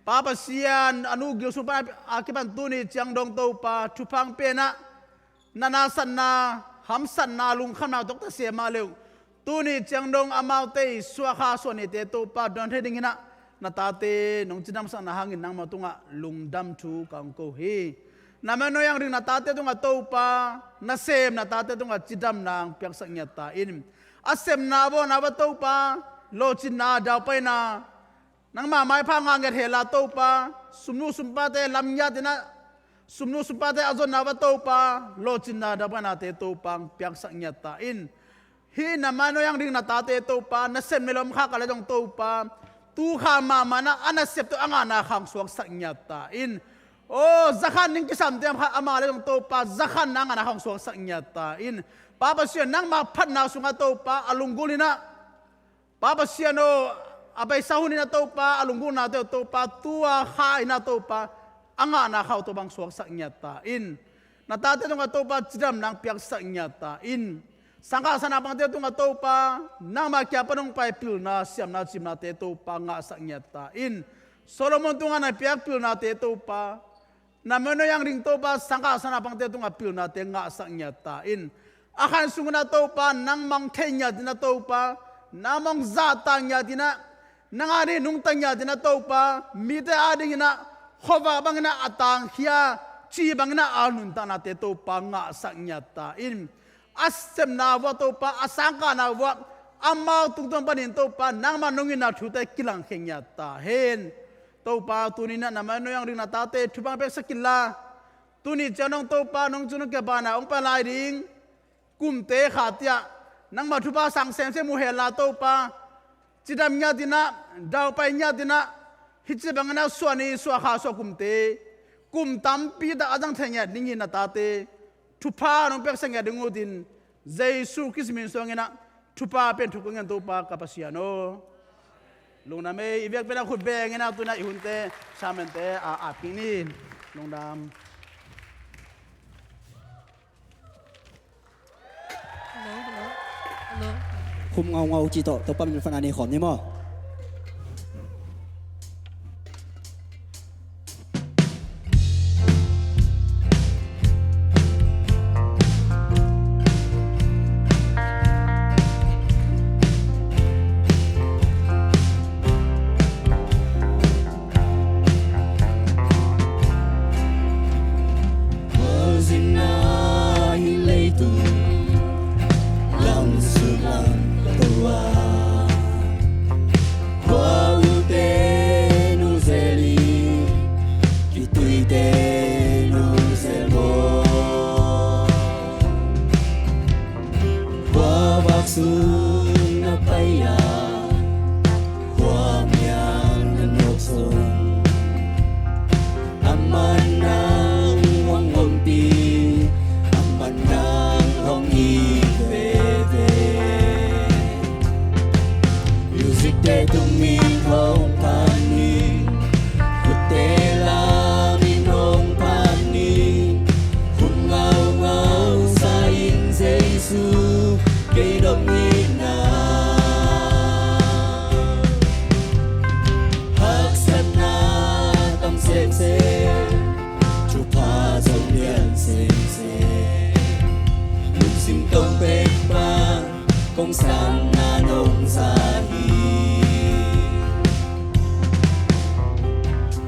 Papa sian anu gilsu pa akiban tuni chiang dong to pa chupang pena nanasan na hamsan na lung khana dokta se ma leu tuni chiang dong amau te swakha soni te to pa don heding ina natate nong chinam sang na hangin nang matunga lungdam thu kangko he namano yang ring natate tunga to pa nasem natate tunga chidam nang pyak sak nyata in asem na bo na ba to pa lo chin na daw pa na nang Maipha Ngah Kum hela to pa sumnu sumpate lamya dina sumnu sumpate azon na to pa lo chinna da bana te to pang pyak sak nyata in hi namano yang ding natate to pa na sen melom kha kala dong to pa tu kha mama na anasep to anga na khang suak sak nyata in o zakhan ning kisam te kha amale dong to pa zakhan na anga na khang suak sak nyata in papa sian nang ma phat na sunga to pa alunggulina papa siano Abay sahuni na to pa, alunggun na to pa, tua khai na to pa, anga na khaw to bang suwak sak nyata in. Natate to nga to pa, chidam nang piyak sak nyata in. Sangka sana pang te to nga to pa, nang makya pa nung paipil na siyam na chim na te to pa nga sak nyata in. Solomon to nga na piyak pil na te to pa, na meno yang ring to pa, sangka sana pang te to nga pil na te nga sak nyata in. Akan sungun na to pa, nang mang kenya din na to pa, namang zatang nya din na, nangari nung tanya din na to pa mite ading na khova bang na atang hiya chi bang na anun ta na te to pa nga sak nyata in asem na wa to pa asangka na wa amaw tungtong panin to pa nang manungin na thute kilang khengnyata hen to pa tunina naman no yang ring natate thubang pe sakilla tuni chanong to pa nong chunong ke bana ong palai ding kumte khatia nang mathupa sang sem se mu hela to pa Chidam nya dina, daw pa nya dina, hitsi bangana suani suakha so kumte, kum tampi da adang thanya ningi na tate, tupa nong pek sangya dingudin, Jesu kismin so ngina, tupa pen tukungan tupa kapasiano. Lungdam e ibyak pena khut be ngina tuna ihunte samente a apinin lungdam.
Hello.
คุมเงาจีโตตัวปั๊มเป็นฟันอันนี้ขอมนี่มั้ง
Was in I late lam su
tê tung mi không pan ni hụt tê la mi nong pan ni hụt ngao ngao sa in Giêsu cây đồng ni na hắc sát na tâm xem chu pa dòng Lian xem lục sim tông bê ba công sáng na nong sa hi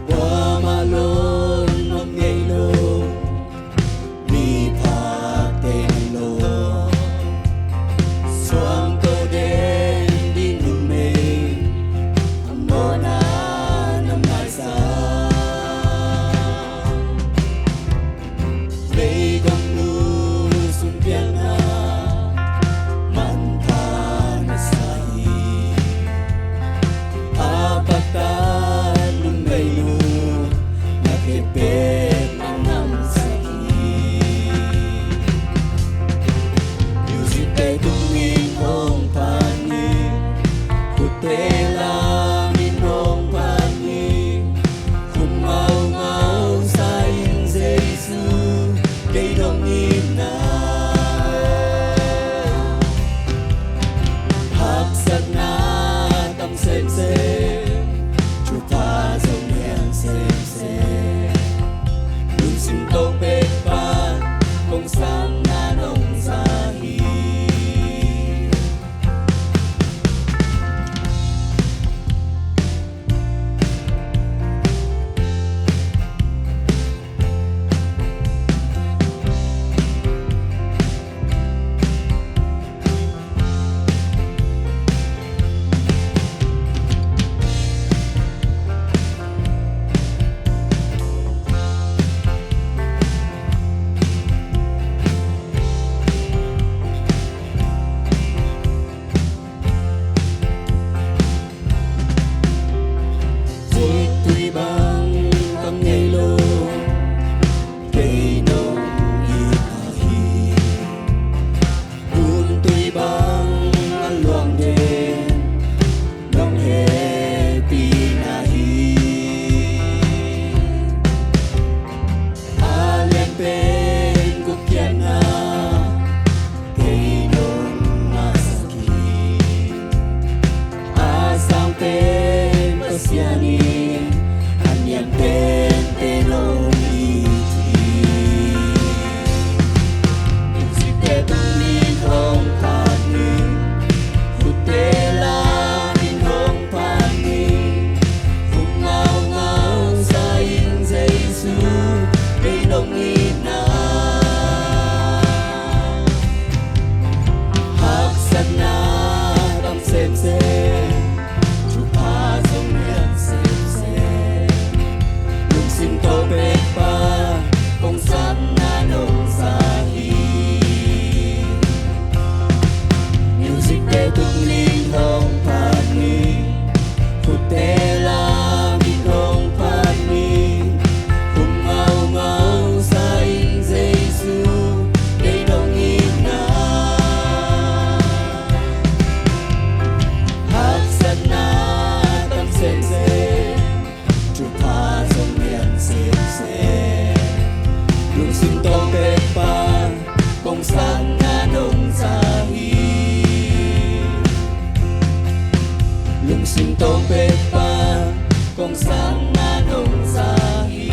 qua ma lôn nong ngây lô mi pha tên lô Suan tô đen đi nung mê mô na nằm lại xa lấy gom nu sung pian na man tha na sa hi apata nung ngây lu na kê pê na nam sa hi music tê tung min hong pan ni hụt tê la min hong pan ni hụt ngao ngao sa in Giêsu cây đồng ni na hắc sát na tâm xem chu pa dòng Lian xem lung sim tô bê ba công sáng na nong sa hi Chỉ tuy bằng tâm ngây lô cây nong y hà hi buồn tuy bằng ăn loang đen nong he pi na hi a lên bên cuộc kiên na cây nong na sa ki a sang tên pasiani anyan tên tên nong y thi music tê tung min hong pan ni hụt tê la min hong pan ni hụt ngao ngao sa in Giêsu cây đồng ni na hắc sát na tâm xem chu pa dòng Lian xem lung sim tô bê ba công sáng na nong sa hi music tê tung min hong pan ni hụt tê la min hong pan ni hụt ngao ngao sa in Giêsu cây đồng ni na hắc sát na tâm xem chu pa dòng Lian xem lung sim tô bê ba công sáng na nong sa hi lung sim tô bê ba công sáng na nong sa hi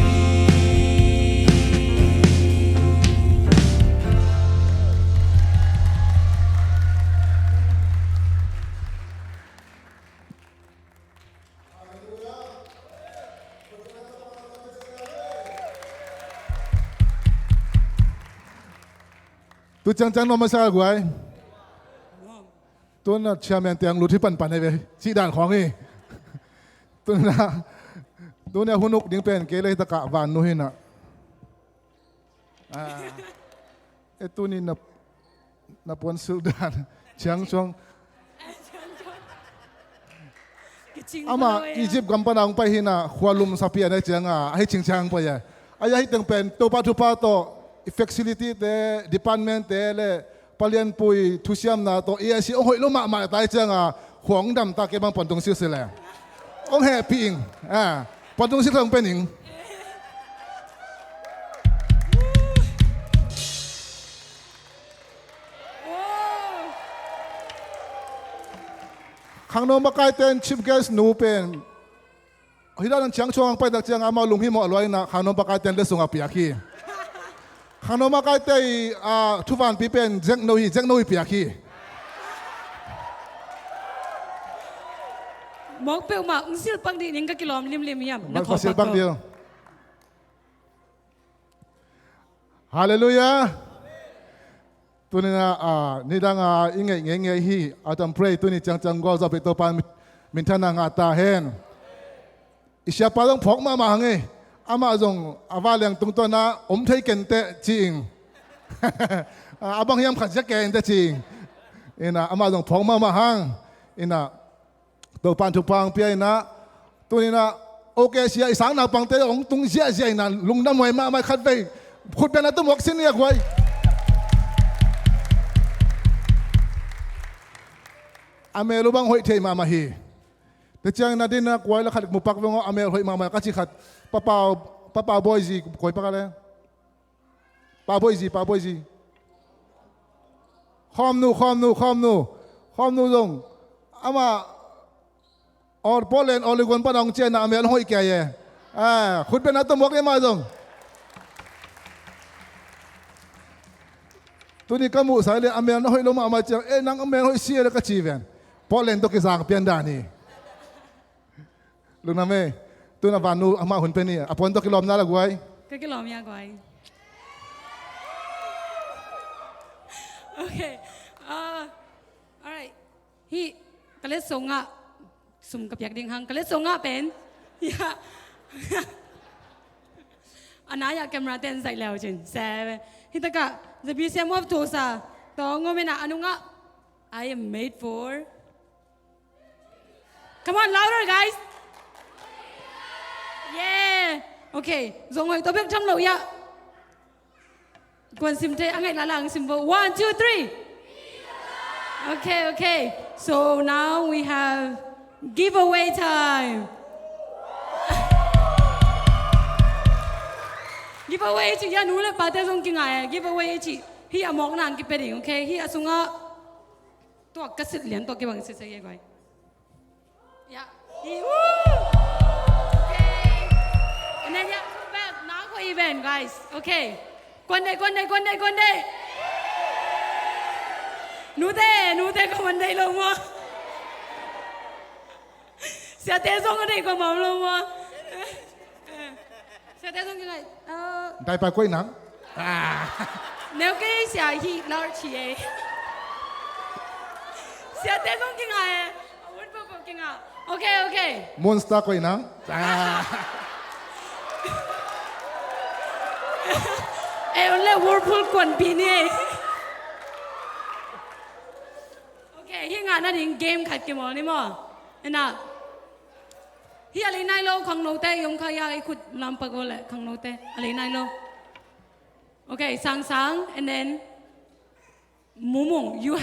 tu chang chang no ma sa guai tu na chairman tiang lu thi pan pan ai ve chi dan khong ni tu na hunuk ding pen ke le ta ka van nu hin na e tu ni na pon sul dan chang chong ama Egypt gampanang pa hina khwalum sapia na changa ai ching chang pa ya aya hi teng pen to pa to facility te department te le palian pui thusiam na to EIC ong hoi lo ma tai changa ห่วงดำตาเก็บบางปนตรงเสียเสียแล้วองแห่ปีอิงปนตรงเสียของเป็นอิงข้างโน้นมาใกล้เต็นชิปแกสหนูเป็นฮิดานันเชียงชวงไปดักเชียงอามาลุงฮิโมอร่อยนะข้างโน้นมาใกล้เต็นเลสุงอาเปียกีข้างโน้นมาใกล้เต็นทุกวันปีเป็นเจ๊กโนฮีเปียกี
มองเปลมาอุ้งศิลปังดีนิ่งก็กิโลมลิมยาม
มันก็เสียบังเดียวฮาเลลูยาตัวนี้นะนี่ดังอิงเงยฮีอาจารย์เพลย์ตัวนี้จังก็จะไปตัวปานมินทนางาตาเฮนอิชาปาต้องพกมาไงอามาจงอาวาเลียงตรงตัวนะไทยเก่งเตะจริงอาบังยามขัดจะเก่งเตะจริงอินะอามาจงพกมาหังอินะตัวปานทุพังเปียนะตัวนี้นะโอเคเสียอีสังนาปังเตะองตุงเสียนะลุงน้ำมวยมาคัดไปขุดเป็นอะไรต้องบอกเส้นนี้ไว้อเมรุบังหอยเทมาฮีแต่เจ้าหน้าที่นักไว้แล้วขัดมุปักวงอเมรุหอยมาก็ชิขัดป้าบอยจีคอยปักอะไรป้าบอยจีข้อมนูลงอามาออร์โปเลนออริกอนป้าดองเจนอเมรุหอยแก่ขุดเป็นอะไรต้องบอกยังมาจงตัวนี้ก็มุสายเลยอเมริกาหอยลงมาเจอนังอเมริกาหอยเสียแล้วก็ชีเวนพอเล่นตัวกิจการเปลี่ยนด้านนี้ลุงน้ำเมย์ตัวนับวานูอามาหุ่นเป็นนี่อพอนตัวกิโลมน่าละกวย
ก็กิโลมยากไว้โอเคalright ฮีก็เลยส่งสุ่มกับอยากดิ่งหังก็เลยส่งเป็นอันนั้นอยากแคมราเต้นใส่แล้วจริงแซ่บฮิตกะ ZBCM of Tulsa ตัวงงไม่น่ะอันนู้นI am made for Come on louder guys Yeah Okay ส่งให้ตัวเพิ่งทำเราอย่ากวนซิมเทอังไงละลังซิมโบ 1 2 3 Okay So now we have giveaway time giveaway chỉ ya nú le pa te song king ai giveaway chỉ hi amok nang ki peri okay hi asunga to kasit lian to ki bang se se ye goi ya hi okay and then ya back now for event guys okay con đây nú te ko man dai lo mo sia te song ko dai ko mam lo mo sia te song ki ngai
ได้ไปกล้วยหนัง
nếu cái xia hi lao chi ấy xia té không kinh ngài vẫn vô kinh ngài ok
มอนสเตอร์กล้วยหนัง
em là whirlpool quần pin đi ok hi ngài nó đến game khát cái món này mà nè hi ali nai lo khang nô te yong khaya ai khut lam pa go le khang nô te ali nai lo okay sang and then mumung you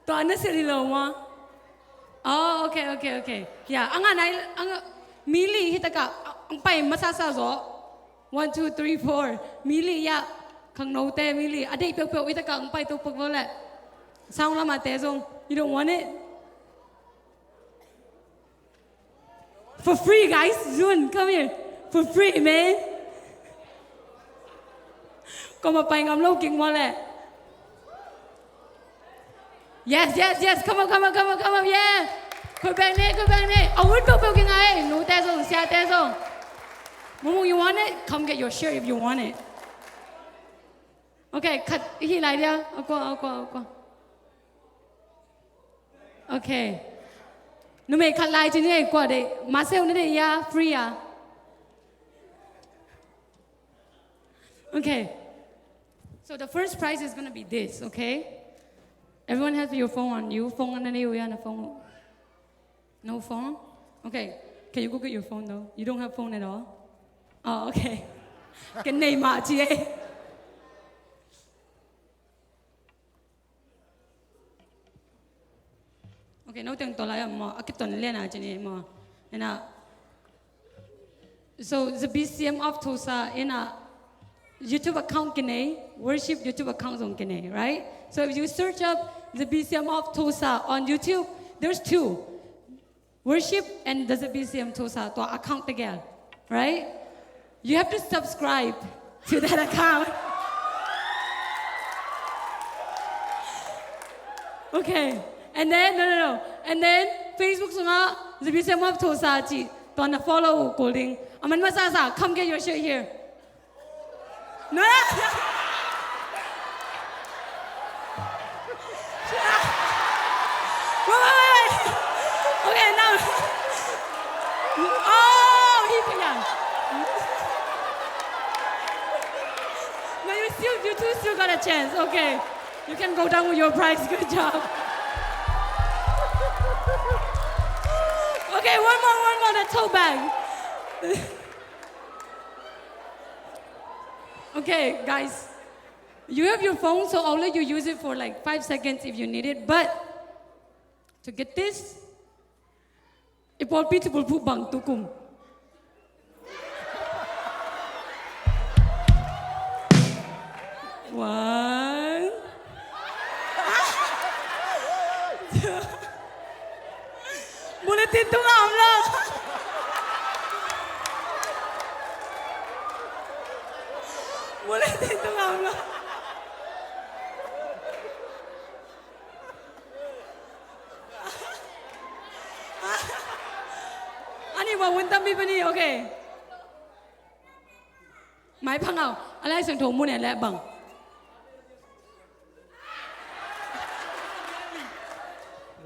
to anasiri lo ma oh okay yeah anga nai anga mili hitaka ang pai masasa zo 1 2 3 4 mili ya khang nô te mili adai pe hitaka ang pai to pa go le sang la ma te zong you don't want it For free, guys. Suan, come here. For free, man. Come up, I'm looking more. Yes. Come on. Yeah. Go back there. Oh, we're talking about no tesong, sia tesong. Momo, you want it? Come get your share if you want it. Okay, cut. He like ya. I'll go. Okay. Nó mày khát lại trên này qua đây, mà sale nó đây ya free ya. Okay. So the first prize is gonna be this, okay? Everyone has your phone on you. Phone on the way on the phone. No phone? Okay. Can you go get your phone though? You don't have phone at all? Oh, okay. Cái này mà chị ấy. Okay, no teng tolaya mo. Akit ton Lian aja ni mo. And so ZBCM of Tulsa in a YouTube account kene, worship YouTube account on kene, right? So if you search up ZBCM of Tulsa on YouTube, there's two. Worship and the ZBCM Tulsa to account together, right? You have to subscribe to that account. Okay. And then no. And then Facebook sunga ZBCM of Tulsa ji to follow calling. Aman masasa, come get your shirt here. No. Wait. Okay, now. Oh, he young. No, you two still got a chance. Okay, you can go down with your prize. Good job. Okay, one more. The tote bag. Okay, guys, you have your phone, so I'll let you use it for like 5 seconds if you need it. But to get this, it will be to put bang tukum. One. Buletin tu ngam lah. Buletin tu ngam lah. Ani wa Lungdam bi pani okay. Maipha Ngah alai sang thong mu ne la bang.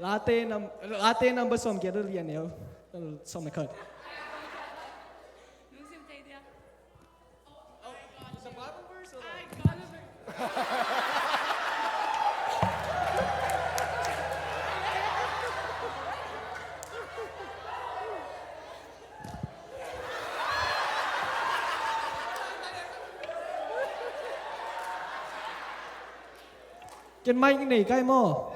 Latte number Sawm get a Lian now. Sawm cut. Cái mic này cái mò.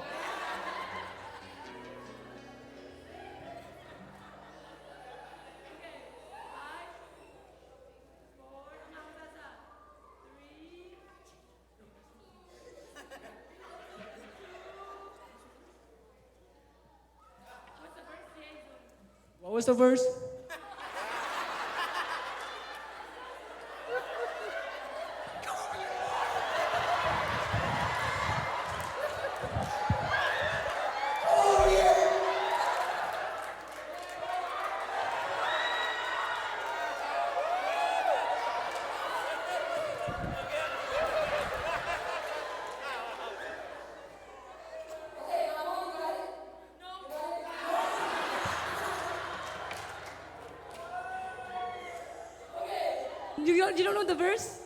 What was the verse?
You don't know the verse?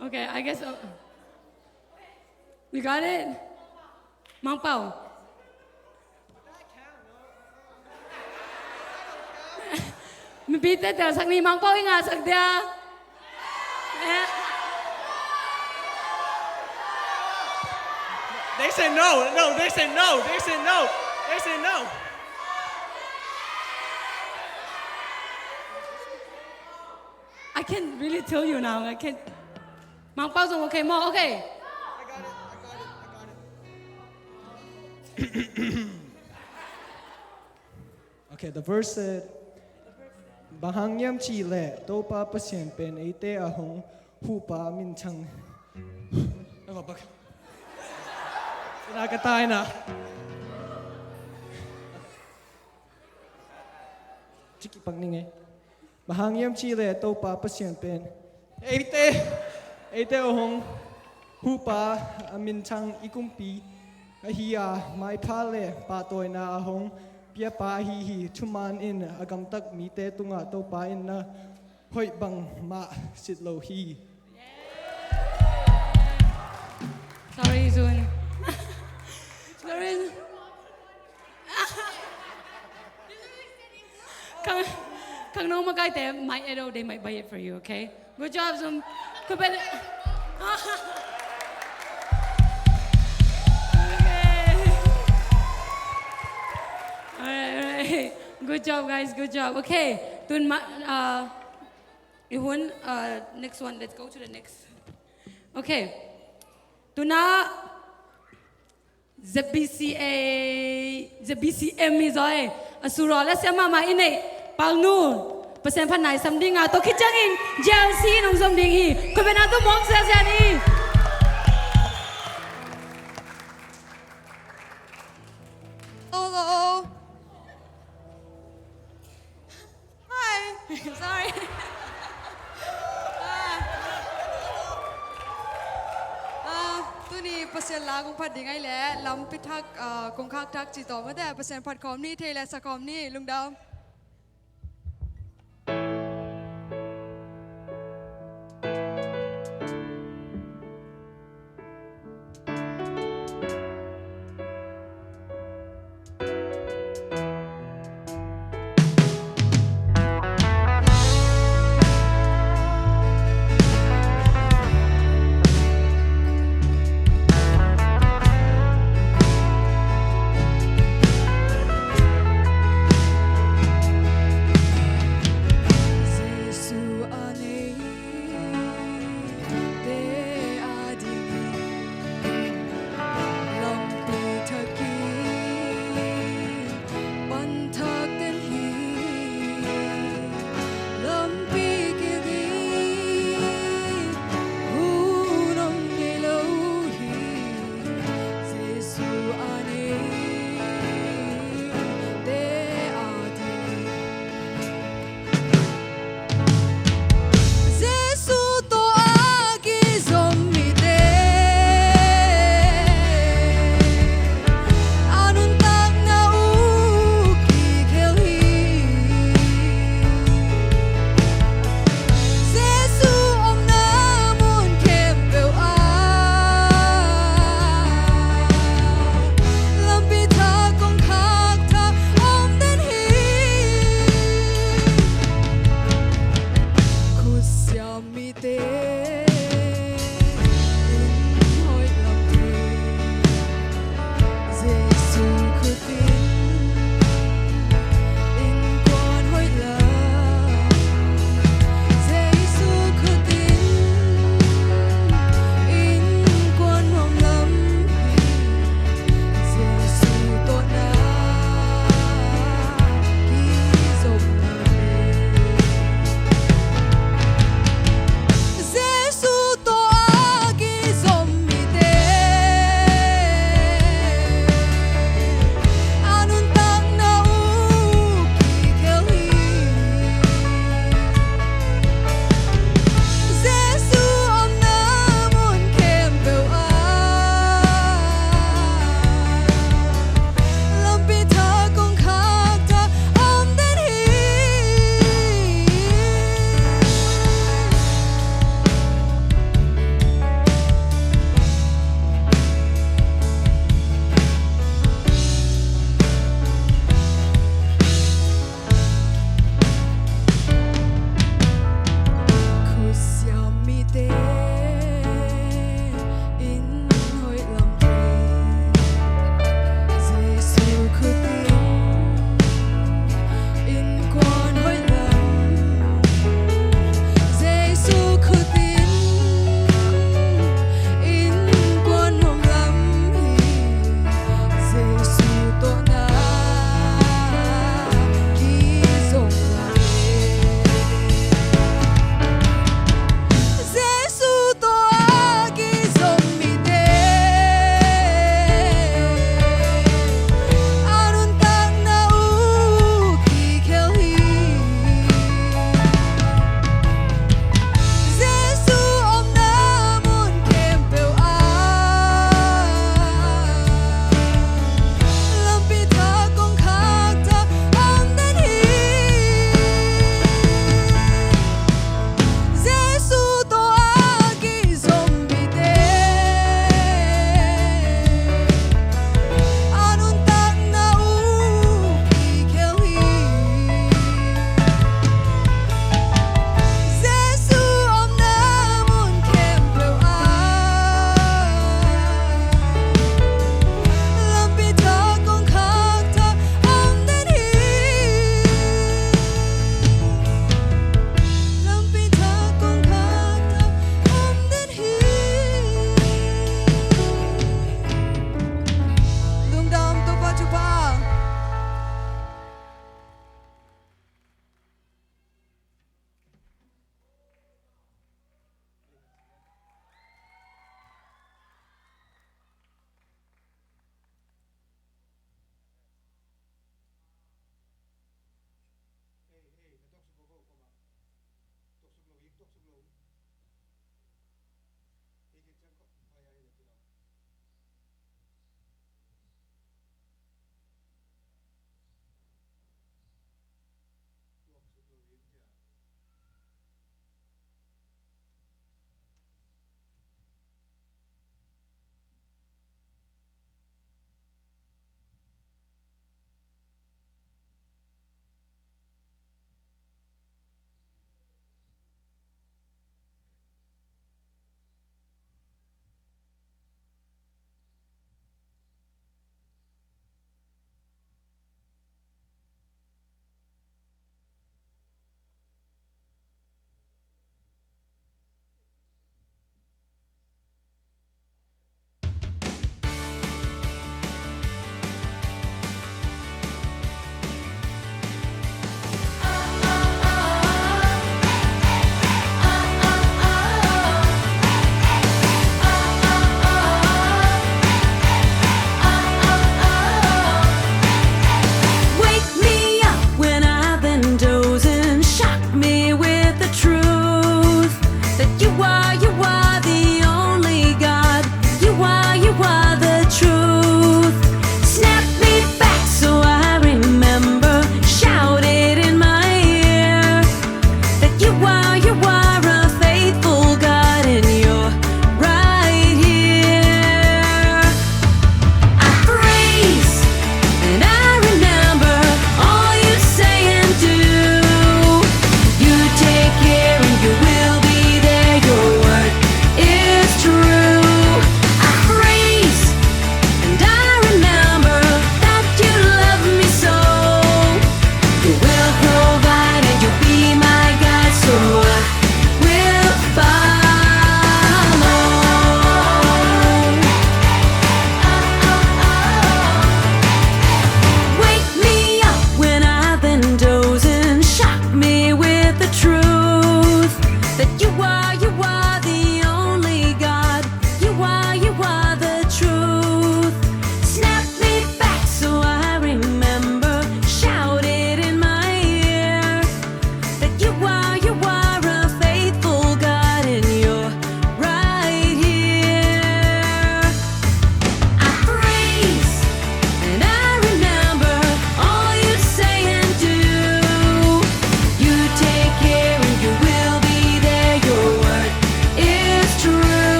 Okay, I guess. You got it? Mang Pao. Mình biết tới sang ni Mang Pao ingat sang dia.
They said no. They said no.
I can't really tell you now. I can't. Mang Pao dùng okay more. Okay.
Okay, the verse said, Bahangyam chi le to pa pasien pen ite ahong hu pa min chang. Ano ba? Nakatay na. Chiki pangning Bahangyam chi le to pa pasien pen ite ahong hu pa min chang ikumpi ahia mai phale pa toy na ahong pia pa hi chuman in agam tak mi te tunga to pa in na hoi bang ma sit lo hi.
Sorry, Suan. Sorry. ข้างนอกมาใกล้แต่ my idol they might buy it for you okay good job ซุมคือเป็น Alright. Good job, guys. Good job. Okay. Ihun, next one. Let's go to the next. Okay. Tuna ZBCM is oi. Asura. Let's say mama ini palnu. Persen panai something atau kijangin JLC nong something hi. Kau benar tu mong saja ni.
Hello. Hi. Sorry. Tu ni pasien la kong phat dingai le lam pithak kong khak thak chi to ma da pasien phat khom ni thei le sa khom ni lungdam.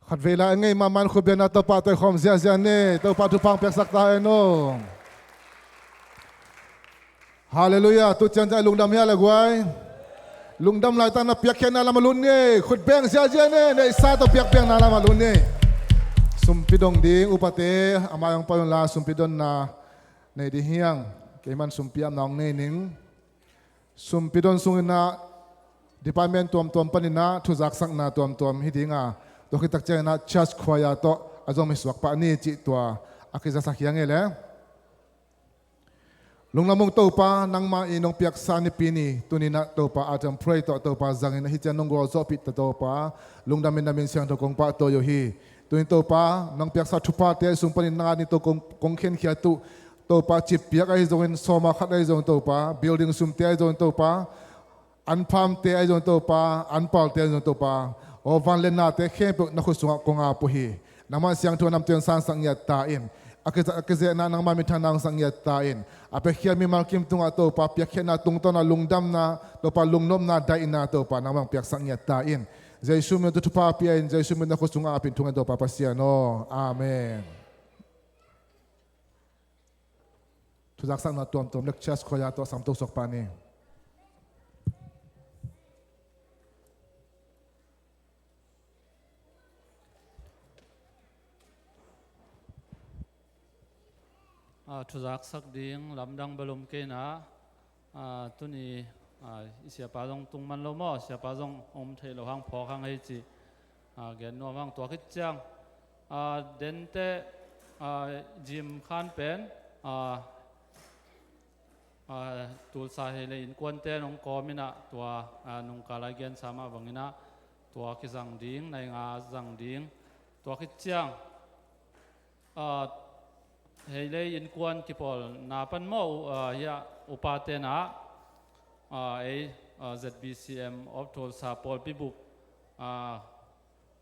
ขัดเวลาไงมามันคุบเบนตัวปาตัวคอมเสียเน่ตัวปาทุพังเปียกสักตาโนฮาเลลูยาตุจันใจลุงดำเฮียละกวยลุงดำลายตานาเปียกแค่นาลามาลุนเน่ขุดเบงเสียเน่ในซาตัวเปียกเปียกนาลามาลุนเน่สุมพิดงดิงอุปเตอามายังปยุนลาสุมพิดนนาในดิเฮียงเกมันสุมพิยามนองเนนิงสุมพิดนสุงนาดิพาร์ตเมนต์ตัวปนินาทุจักสักนาตัวฮิดิงาตัวคิดตักเจนะชัสควายาโตอาจจะมีสวกปะนี่จิตัวอากิจะสักยังไงเลยลุงลำมงตัวปานังมาอินองเปียกสานิปีนีตุนินะตัวปาอาจจะพรายตัวปาจังอินฮิจันนงโกโซปิตตัวปาลุงดามินดามินเสียงตัวกงปาตัวโยฮีตุนิตัวปานังเปียกสาทุปาเตสุงปนินานี่ตัวกงเข็นเขียตุตัวปาจิบเปียกไอโซนสมาขัดไอโซนตัวปาบิลดิ้งซุมเตไอโซนตัวปาอันพามเตไอโซนตัวปาอันปอลเตไอโซนตัวปาโอวันเลนนาเตเข้มปุนักสุงกงอาปุฮีนังมาเสียงตัวนำเตียนสังสังยาตาอินakizet na nang mamithanang sangyat tain apekhia mi malkim tunga to pa piakhe na tungto na lungdam na to pa lungnom na dai na to pa namang piak sangyat tain jaisu mi to pa pian jaisu mi na kusunga apin tunga to pa pasiano amen tuzak sang na tom lectures khoya to sam to sok pani
ทุจักสักดิ่งลำดังบลมเกนะตุนีเสียปาจงตุงมันโลมอเสียปาจงอมเทลหังพอขังให้จีเกณฑ์นัวมังตัวคิดจังเดนเตจิมขันเป็นตูสาเหตุอินควนเตนองกอมินะตัวนงกาลาเกนสามาบังอินะตัวคิดจังดิ่งในงาจังดิ่งตัวคิดจังเฮเลยินกวนที่พอนาปันโมยาอุปาเตนะZBCM of Tulsa พอลปิบุก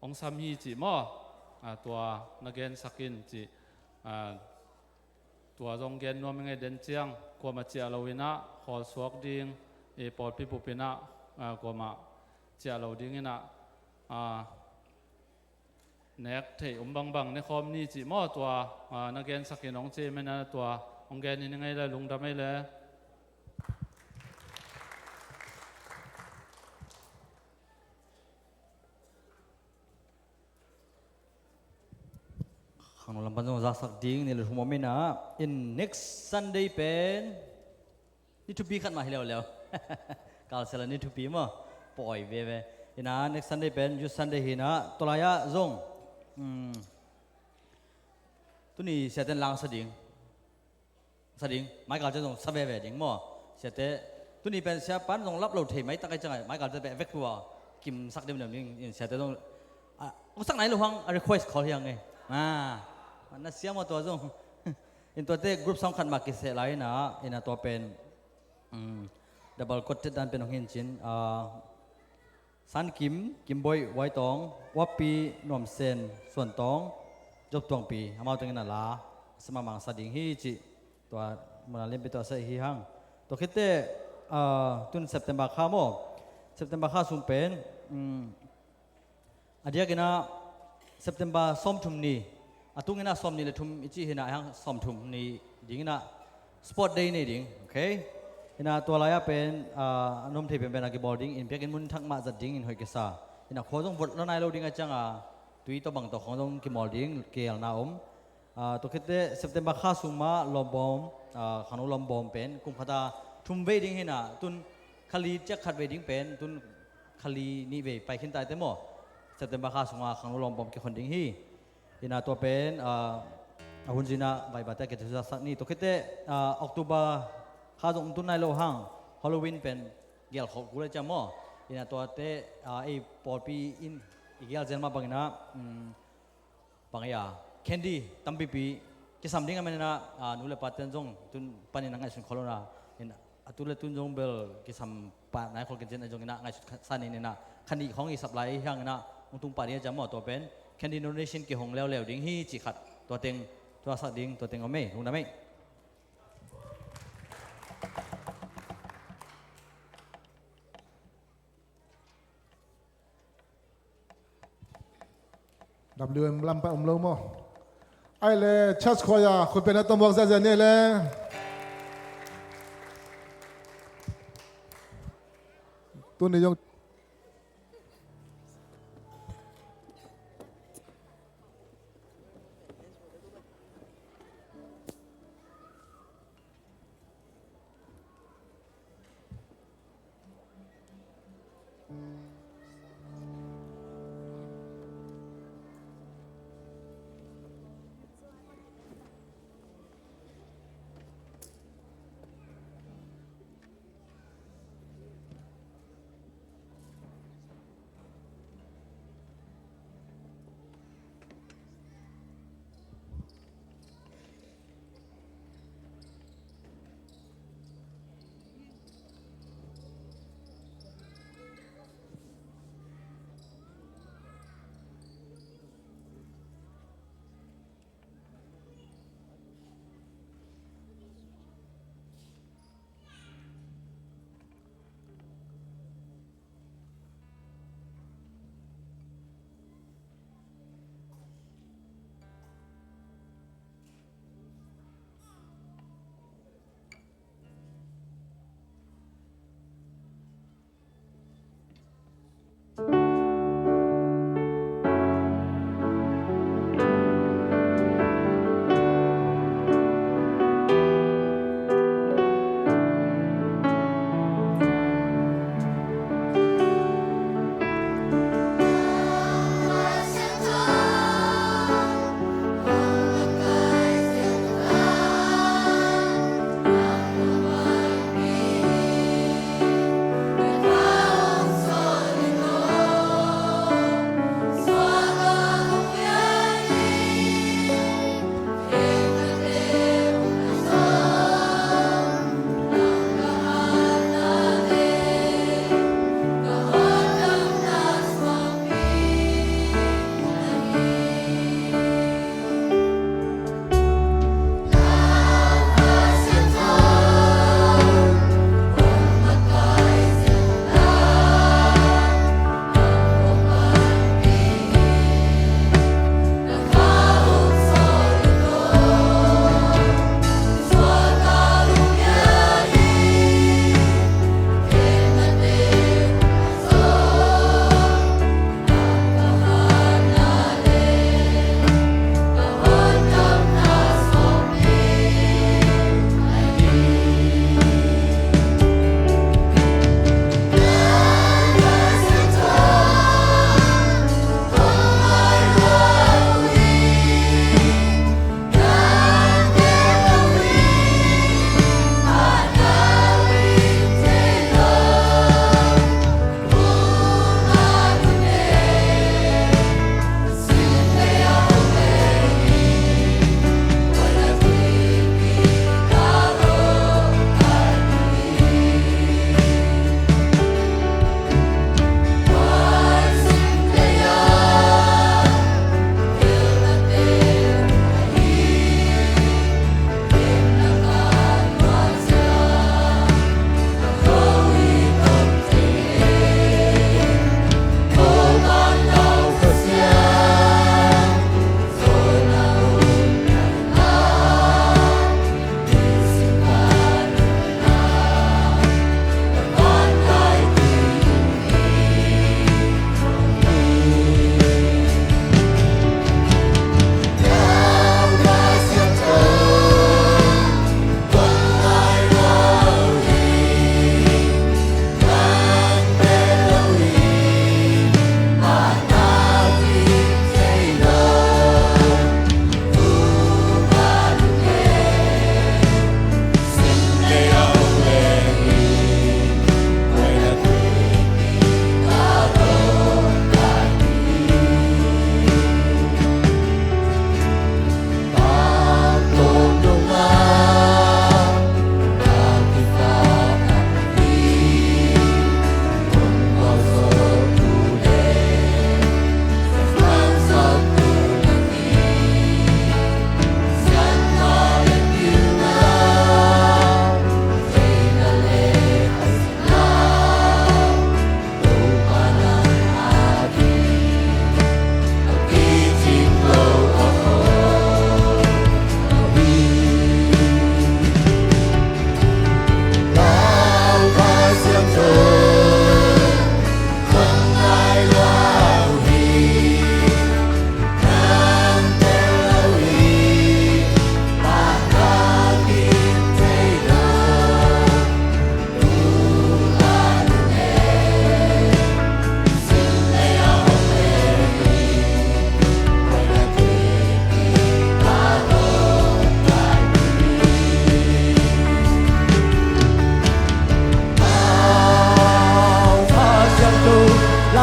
องสามีจีโมตัวนักเรียนสกินจีตัวจงเกณฑ์นวมยังไงเดินเจียงกว่ามาเจียเราวินะขอสวกดิ่งพอลปิบุกปินะกว่ามาเจียเราดิ่งนะเน็กเทอมบังในคอมนี่จีมอตัวนักเรียนสักน้องเจไม่นะตัวองเกนนี่ยังไงเลยลุงทำไม่เลย
ข้างนอกลำพันธ์ต้องสักดิ่งนี่เลยหัวไม่นะ in next Sunday เป็นนี่ทุบีขัดมาให้แล้วกาลเซลนี่ทุบีมั้งปล่อยเว่ๆนะ next Sunday เป็นยุ Sunday หินะตัวลายะซงตัวนี้เสียแต่ลางสดิ่งไม้กาลจะต้องสบายดิ่งมั้งเสียแต่ตัวนี้เป็นเสียปันต้องรับเราเทไหมตั้งใจจังไงไม้กาลจะเป็นเวกตัวกิมสักเดียวนึงเสียแต่ต้องสักไหนเราฟัง request ขอยังไงมันน่าเสียมาตัวซงอินตัวเต้กรุ๊ปสองขันมากิเสไลนะอินตัวเป็นดับเบิลกดดันเป็นของหินชินสันกิมบอยไว้ตองวับปีนวมเซนส่วนตองจบตวงปีทำเอาตรงนั้นละสมามังสดิ่งฮีจิตัวมันเล่นไปตัวเสียฮีฮังตัวคิดเต้ตุนเซปเทมเบอร์ข้ามเซปเทมเบอร์ข้าสุ่มเป็นอันเดียกันนะเซปเทมเบอร์ซ้อมทุ่มนี้ตุงกันนะซ้อมนี่เลยทุ่มอิจิเห็นนะฮังซ้อมทุ่มนี้ดิ่งนะสปอร์ตเดย์นี่ดิ่งโอเคอินาตัวลายเป็นนมเทเป็นนักบอลดิ้งอินเพียงมุนทักมาจัดดิ้งอินหอยกิสาอินาโคจงบทแล้วนายเราดิ้งอาจังตุยตัวบังตัวของตรงกิมอลดิ้งเกลนาตัวคิดว่าเซปเทมเบอร์ข้าสุมาลอมบอมขนมลอมบอมเป็นกุมขดาทุ่มเวดิ้งเห็นนะตุนขลีจะขัดเวดิ้งเป็นตุนขลีนี่เวไปขึ้นใต้เต็มหมดเซปเทมเบอร์ข้าสุมาขนมลอมบอมเกี่ยวคนดิ้งฮีอินาตัวเป็นหุ่นจีน่าใบบัตรเกิดจากสักนี่ตัวคิดว่าออกตุบาข้าจงตุนในโลหังฮอลโลวีนเป็นเกี่ยวกับกูเลยจำมั้งอินาตัวเตไอปอดปีอินอีกอย่างเจนมาบางนะบางอย่างแคนดี้ตั้มปีจะสำเร็จกันไหมนะนู่นเลยปัตเตนจงตุนปันยังไงสุนโคโลนาอินตุนเลยตุนจงเบลกิสำปะนายคนกันเจนไอจงนะไงสุดสันนี่นะคันดีของอีสับไลยังนะองตุงปานี้จำมั้งตัวเป็นแคนดี้โนเนชั่นเกี่ยวของแล้วดิ้งฮีจิขัดตัวเต็งตัวสัตว์ดิ้งตัวเต็งเอาไม่รู้นะไม่
WM ลำไปลงมั้งไอ้เลยชัดคอยาคุณเป็นนักตบวกเสียเนี่ยเลยตัวนี้ยัง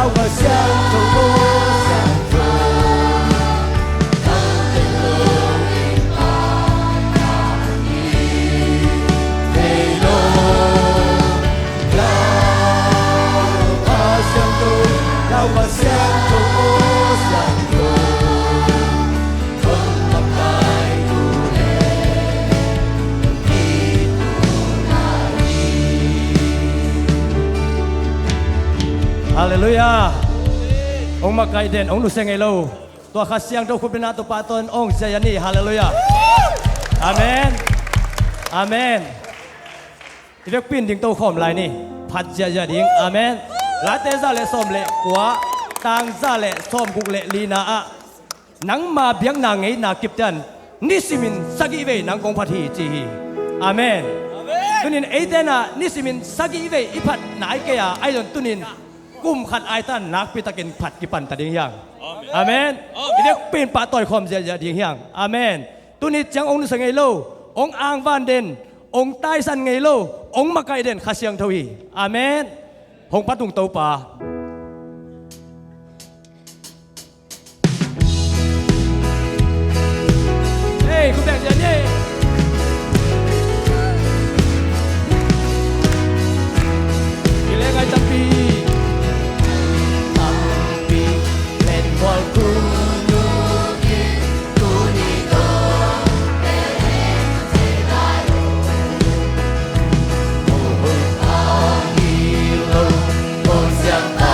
老和相同不相同，当天和平安雅意，飞龙老和相同，老和相同不相同，风浪带路嘞，一路来。
哈利路亚！องค์มาไกเด่นองค์นุเซงไงโลตัวข้าเสียงตัวคุณเป็นนาตัวปาตนองค์เสียนี่ฮาเลลูยาอาเมนอาเมนที่เรียกปิ่นดิ่งโตขอมลายนี่พัดเจียดิ่งอาเมนลาเตซาเลส้มเละกัวตางซาเละส้มกุกเละลีนาอะนังมาเบียงนางไงนากิบจันนิสิมินสักิเวนังกงพัทีจีอาเมนตุนินเอเดน่ะนิสิมินสักิเวอิพัดนายเกียไอดอนตุนินกุมขัดไอตันนักพิตากินผัดกิปันตะดิ่งยังอาเมนเรียกปีนปะต่อยคอมเสียดิ่งยังอาเมนตุนิจังองค์นุสไงโลองค์อ่างวันเด่นองค์ใต้สันไงโลองค์มาไกเด่นข้าเสียงทวีอาเมนหงพัดตุงเตาป่าเฮ้ยคุณแบกเสียนี่กิเลสไงจังปี
相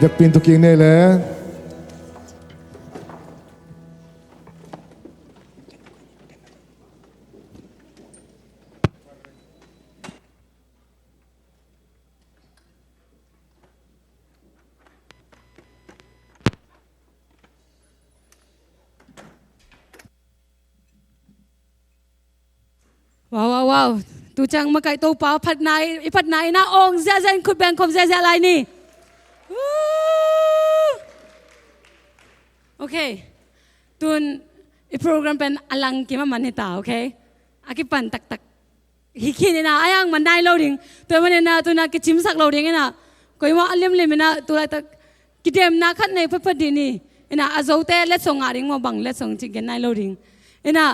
อยากปีนตุกิงเนี่ยเลย
ว้าวตูจังมาไก่ตัวเปล่าผัดไหนผัดไหนนะองเสียเซนคุณแบงคมเสียอะไรนี่โอเคตุนอีโปรแกรมเป็นอลังกิมมันเนตาโอเคอากิปันตักฮิคินี่นะอายังมันได้โหลดิ้งตัวมันเนี่ยนะตัวน่ะกิจิมสักโหลดิ้งนะก็ยังว่าอันเลี้ยมนะตัวอะไรตักกิเดมนะขัดในพัดดีนี่นะอาโซเต้เล็ดส่งอาริงว่าบังเล็ดส่งจิกันได้โหลดิ้งนะ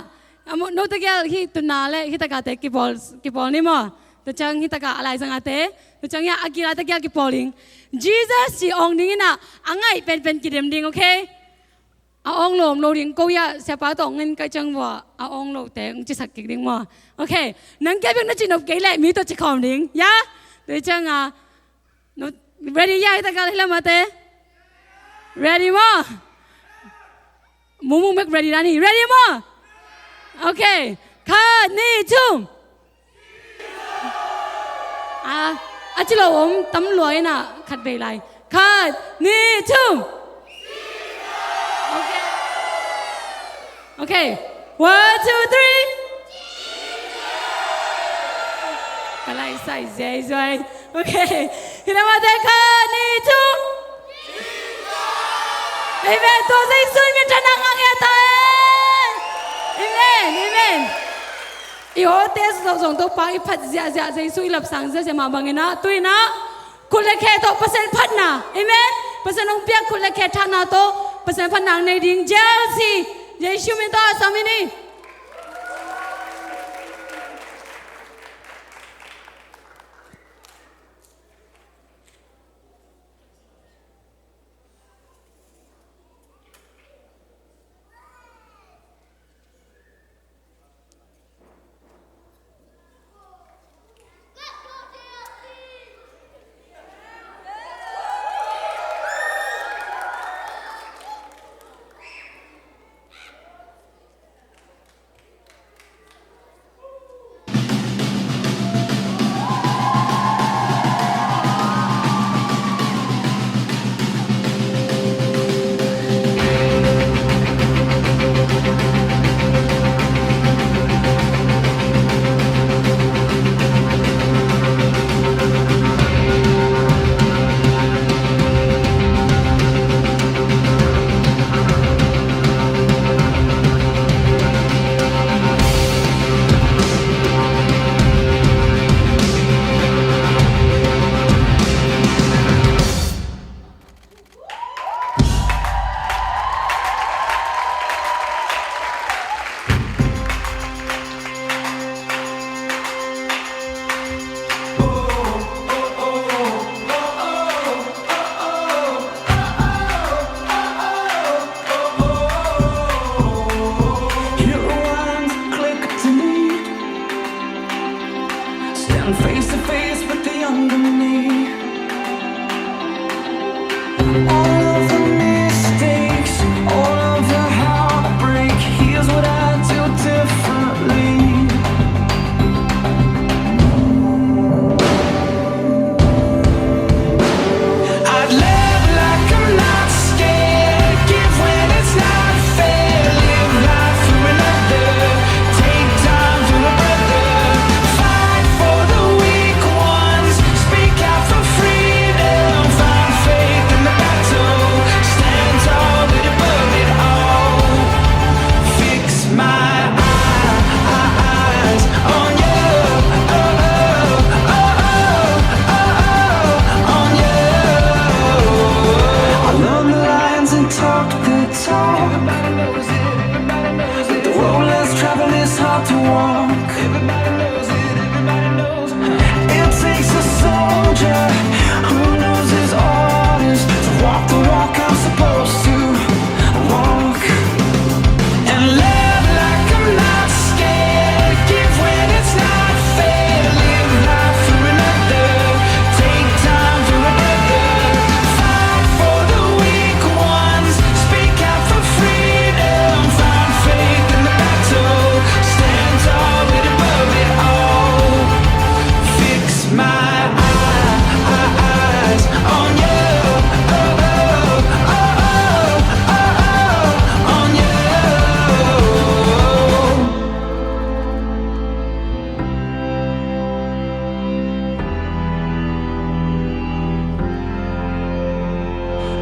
โน้ตแกฮิตุนาเลฮิตากาเตกิบอลนี่มั้งตัวจังฮิตากาอะไรสังอาเตตัวจังยาอากิราตะแกกิบอลลิง Jesus สิองดิ้งนะอังไงเป็นกิเดมดิ้งโอเคเอาองโลดิ้งกูยาเสียป้าตองเงินก็จังว่าเอาองโลแต่งจิสักกิดิ้งมั้งโอเคนั่งแกเป็นนักจินอบเกยแหละมีตัวจิคอมดิ้งยาตัวจังโน้ต ready ยาฮิตากาเลยละมาเต ready มั้งมูไม่ ready นะนี่ ready มั้งโอเคข้านี่ชุ่มอาจิโลผมตำรวจน่ะขัดเบลัยข้านี่ชุ่มโอเค one two three อะไรใส่ใจสวยโอเคที่เรามาเจอข้านี่ชุ่มไอ้แม่ตัวใส่สวยมีจะนั่งอะไรตายAmen. Iyo tes song to pang iphat zia zai sui lap sang zia ma bangena tuina khulakhe to pasen phatna. Amen. Pasen ong pyak khulakhe thana to pasen phanang nei ding jealousy. Yesu min to samini.
Face to face with the younger me. All of the mistakes, all of the heartbreak. Here's what I do differently. I'd live like I'm not scared. Give when it's not fair. Live life for another. Take time for a brother. Fight for the weak ones. Speak out for freedom. Find faith in the battle.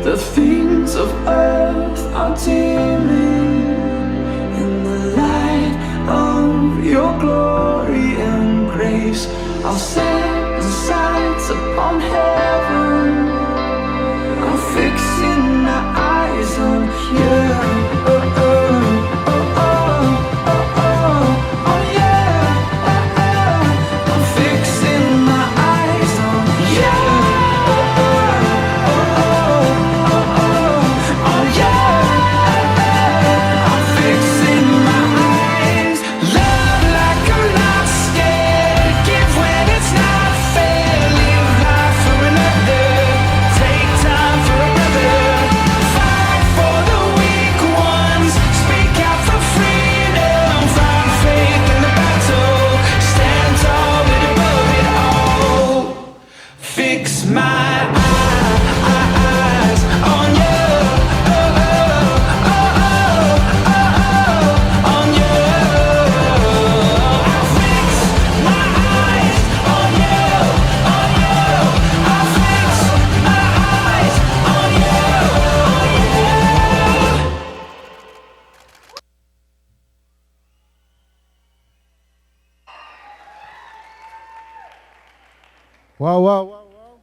The things of earth are dimming in the light of your glory and grace. I'll set the sights upon heaven. I'm fixing my eyes on you. Oh, oh, oh, oh, oh, oh, oh, yeah. I'm fixing my eyes on you. Oh, oh, oh, oh, oh, oh, yeah. I'm fixing my eyes. Love like I'm not scared. Give when it's not fair. Live life for another. Take time for a brother. Fight for the weak ones. Speak out for freedom. Find faith in the battle. Stand tall and above it all. Fix my eyes on you. Oh, oh, oh, oh, oh, on you. I'll fix my eyes on you, on you. I'll fix my eyes on you, on you.
Wow, wow, wow, wow.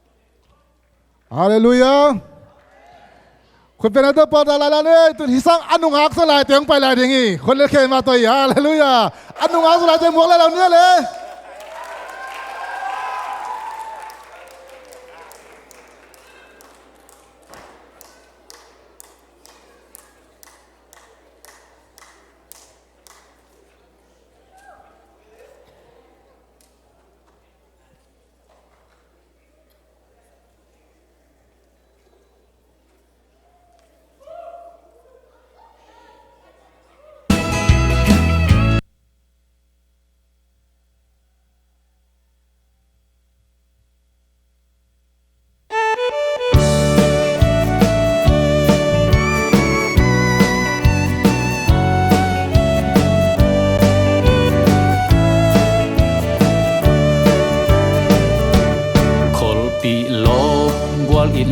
Hallelujah. คุณเป็นอันเดอร์ปอดอะไรเลยตุนฮิซังอันนุงอักสลายเตียงไปลายเดียงอีคนเลือกเคนมาตัวอีฮาเลลูยาอันนุงอักสลายเตียงหมวกแล้วเราเนื้อเลย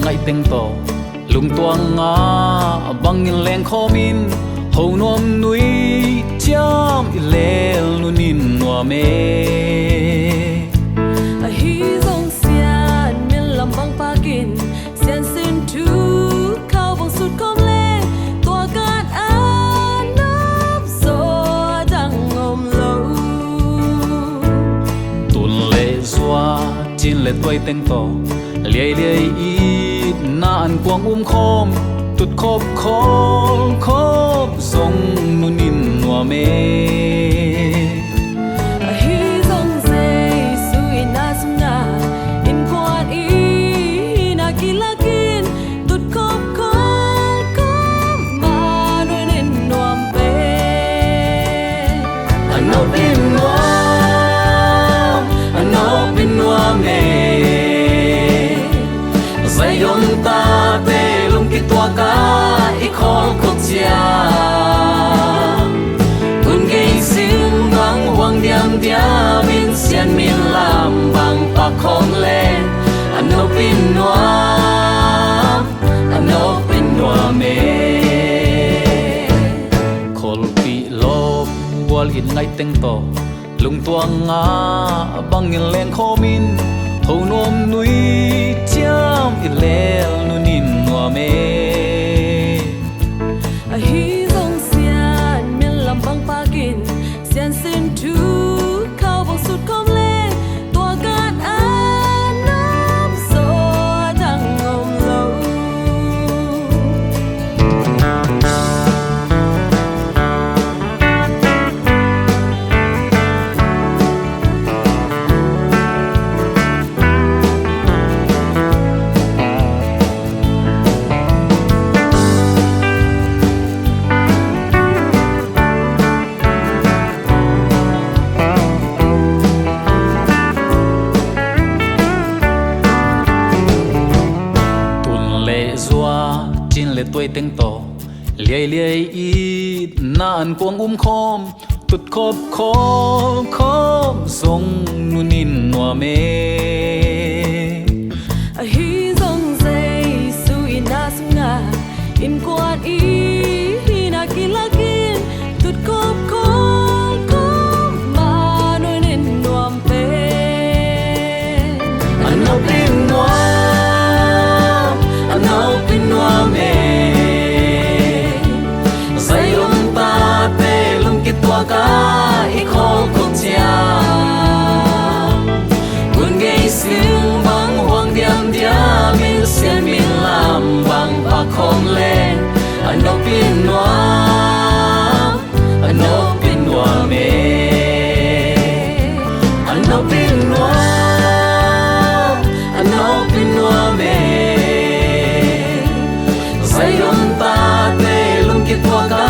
ngay tiếng to lung tuang nga bang in leng khomin ho nom nui cham ilel nunin no me
a hi zong xian min lam bang pakin xian sin tu khao bang sut kom le tua kat an nap so dang om lo
tun le zua chin le toi tiếng to liai liai i na an quang khom tut khop khop song nunin no me
a hi zong zai su in asum na in quan i na kilakin tut khop ma nuin nuam pe
ano bin nuam me zai yong ta te lung ki tua ka I khol khot chia kun gei sim bang wang diam dia min sian min lam bang pa khong le ano bin nuam me khol pi lop wal in ngai teng to lung tuang nga bang in leng khomin ho nom nui cham ilel nunin no me
a hi zong xian min lam bang pakin xian sin tu khao bang sut kom le tua kat an nam so dang om lo
le toi teng to liai liai I na an quang khom tut khop song nunin no me
a hi zong zai su in asum nga in quan ý na kin la kin tut cop cop cop mà nôi nên nuam pe anh nấu pin nuam e say lung ta pe lung kít tua ca i khong cuộc chia buồn gây sương băng hoang diam diam min xiên min làm bằng bạc không lên anh nấu pin nuam e anh nấu pin nuam e say lung ta pe lung kít tua ca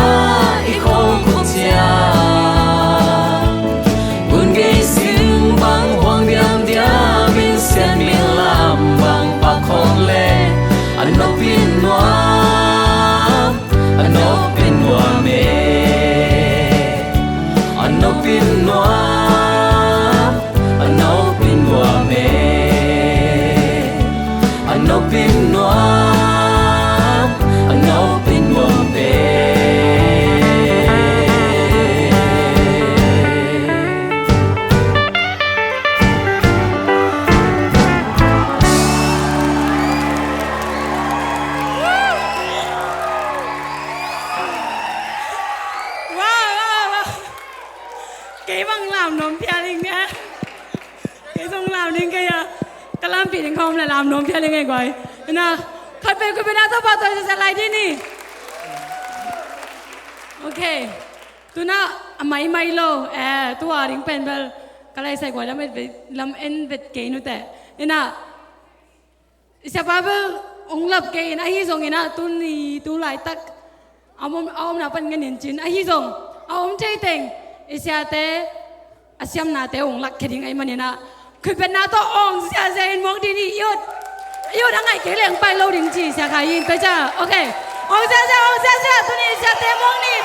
i khong cuộc chia buồn gây sương băng hoang diam diam min xiên min làm bằng bạc không lên anh nấu pin nuam e anh nấu pin nuam e anh nấu pin nuam e
cái bằng làm nôm pia linh nhá cái xong làm linh cái cái làm bị không là làm nôm pia linh cái gọi nè khai pe cái bên đó tao bảo tôi sẽ lại đi nè ok tu na mai lo tu à ring pen bel cái này sai gọi làm en vết cái nữa thế nè sẽ bảo ông lập cái này hi xong nè tu lại tắc ông nào phân cái nền chín hi xong ông chơi tình isiate asiam na te ong lak kheding ai manina khupet na to ong sia ze in mong di ni yut ang ai ke leng pai lo ding chi sia khai yin pe cha okay ong sia tu ni sia te mong ni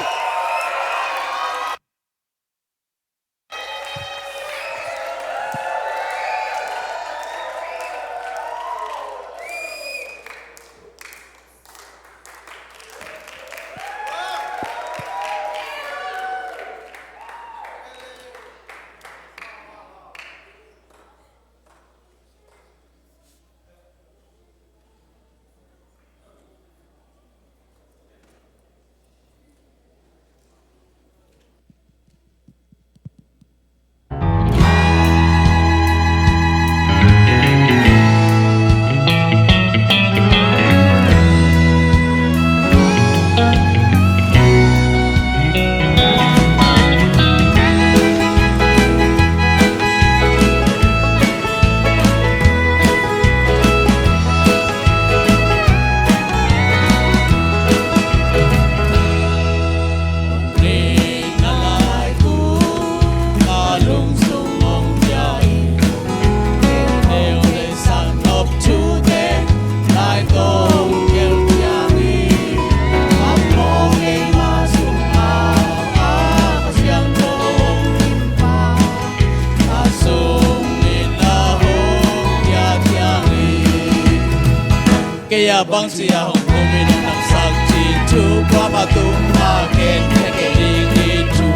Kaya bang siya hong kuminom ng sagchichu kwa matumha ken kekelingichu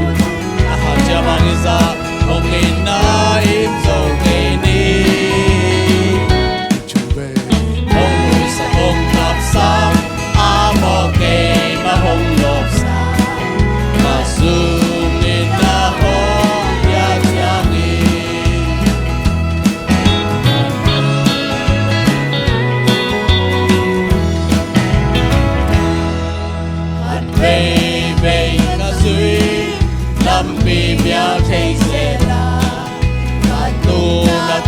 Nahajamaniza hong inaim zongeni Hong luisa hong napsam amo kay mahong lopsam Masungin na hong yagyangi Baby, Lâm bì miao thấy xe là tu là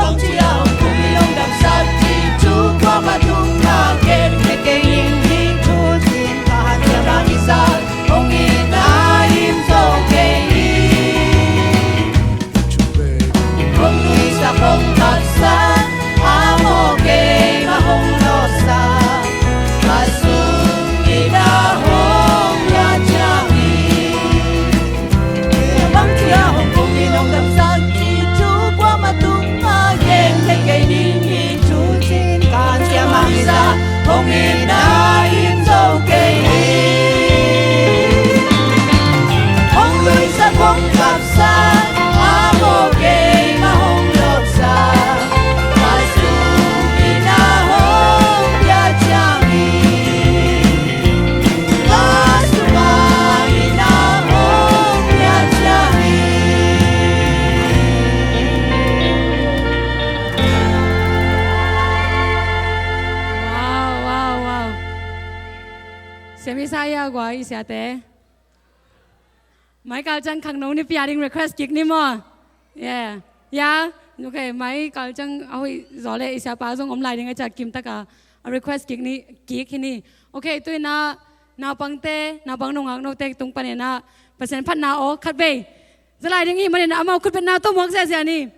bang chia kumi long dam sa chi chu kwa ma tung na ken ke ke yin yin chu chin ka han ya ra ni sa ong i na im zo ke yi ong lui sa phong ta sa a mo ke ma hong lo sa ma su i na hong ya cha ni bang chia hong kumi long dam sa chi chu kwa ma tung na ken ke ke yin yin chu chin ka han ya ma ni sa ong i na im zo ke yi ong lui sa phong ta sa a mo ke ma hong lo sa ma su i na hong ya cha ni ma su ma i na hong ya cha ni
Wow. Semi saya gua isiate. Mai kal chang khang nong ni piaring request gig ni mo. Yeah. Ya. Okay, mai kal chang awi zole isya pa zong om lai ding cha kim ta ka request gig ni. Okay, tu na pangte na bang nong ang no tek tung pane na pasen phat na o khat be. Zalai ding i mane na amau khut pen na to mok sia ni.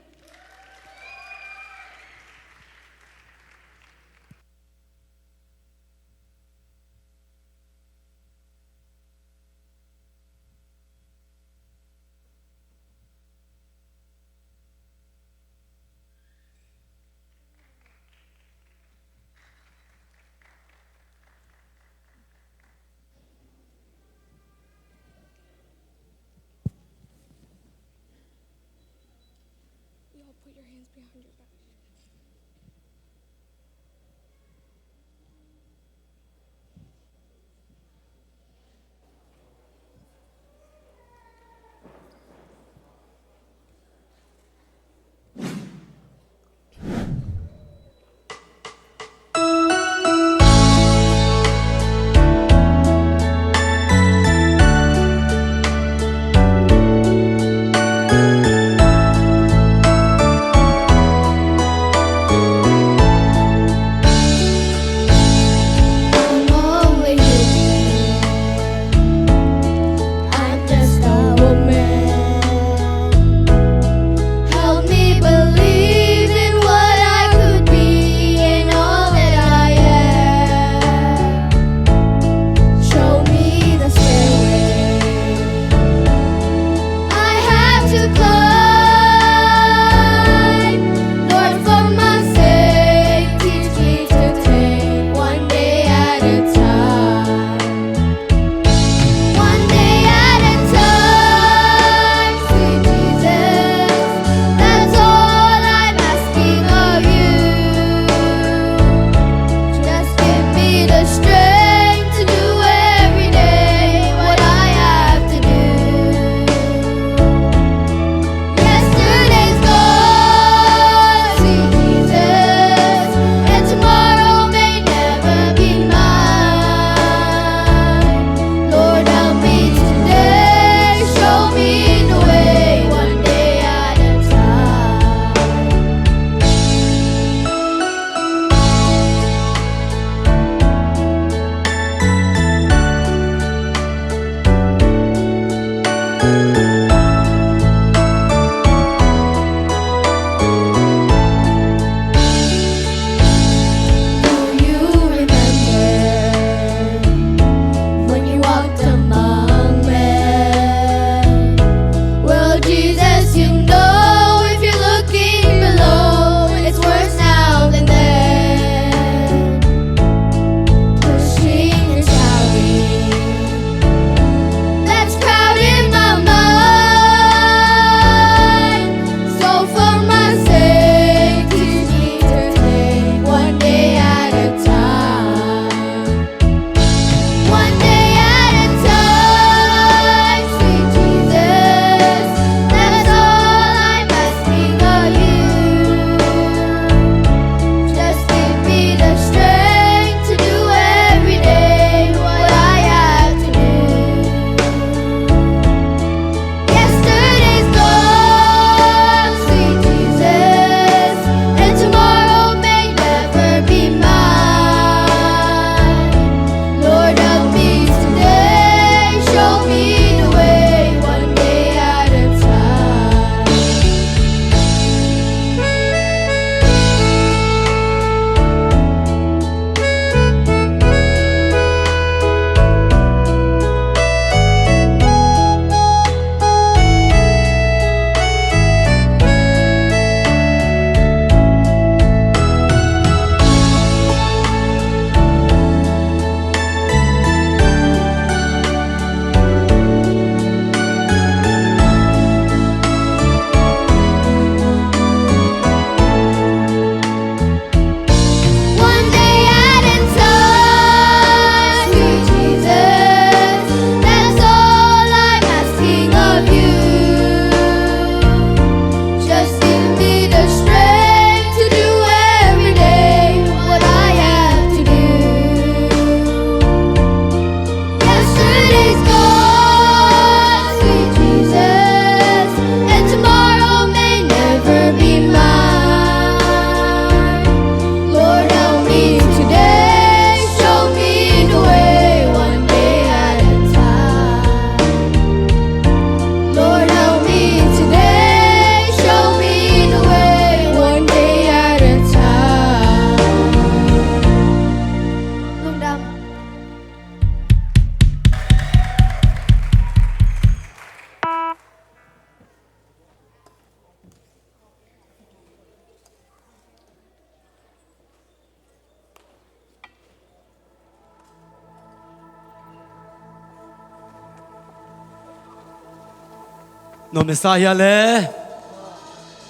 no Messiah le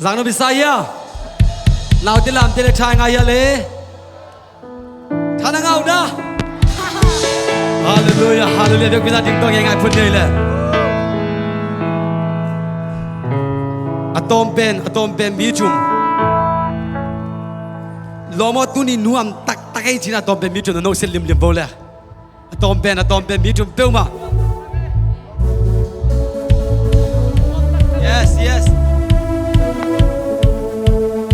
Zang no Messiah Lao te lam te le chai nga ya le Thana ngau da Hallelujah hallelujah Được bisa ding tong yang ngai phun dei le Atom pen mi chum Lomo tu ni nuam tak ai china atom pen mi chum no sel lim bo le Atom pen mi chum peu ma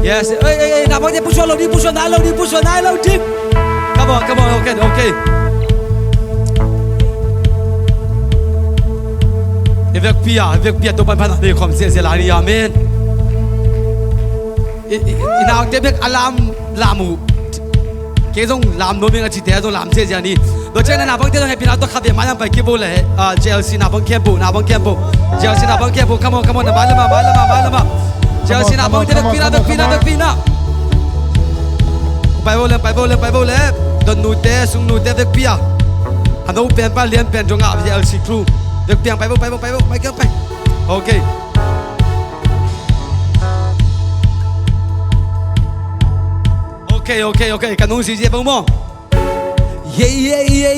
Yes ê nào bác đi push lâu đi chim Come on okay Việc bia tôi ban đi không sẽ lại đi amen nào tiếp việc alarm lamu cái dòng làm nô mình chỉ thế dòng làm sẽ đi rồi trên nào bác tiếp happy nào tôi khắp về mà phải kia bố lệ JLC nào bác camp JLC nào bác camp come on nào mà JLC nào bác tiếp việc pina Bible lệ don nu te sung nu te việc pia anh đâu pen pa Lian pen trong ngã JLC crew việc piang Bible okay Okay, kanung si Jebong mo. Yeah.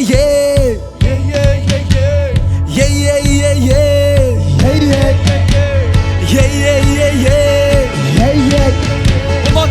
Come on,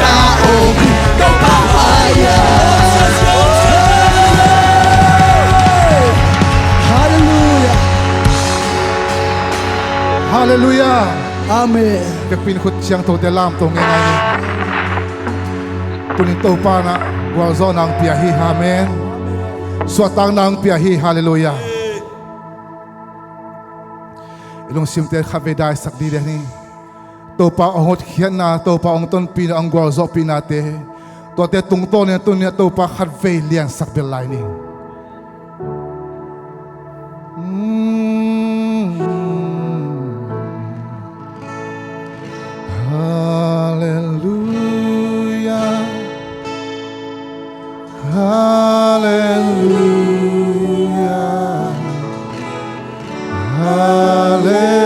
ta ôm đâu pa haya
Hallelujah.
Hallelujah.
Amen.
Cái pin khut chiang thâu te lam to ngai ngai ni. Tunin to pa na wal zo nang pia hi amen. Suatang nang pia hi hallelujah. Ilong sim te khave dai sak di de ni. To pa ong khian na to pa ong ton pi na ang wal zo pi na te. To te tung to ne tu ne to pa khat ve lian sak bel lai ni. Hallelujah, hallelujah, hallelujah,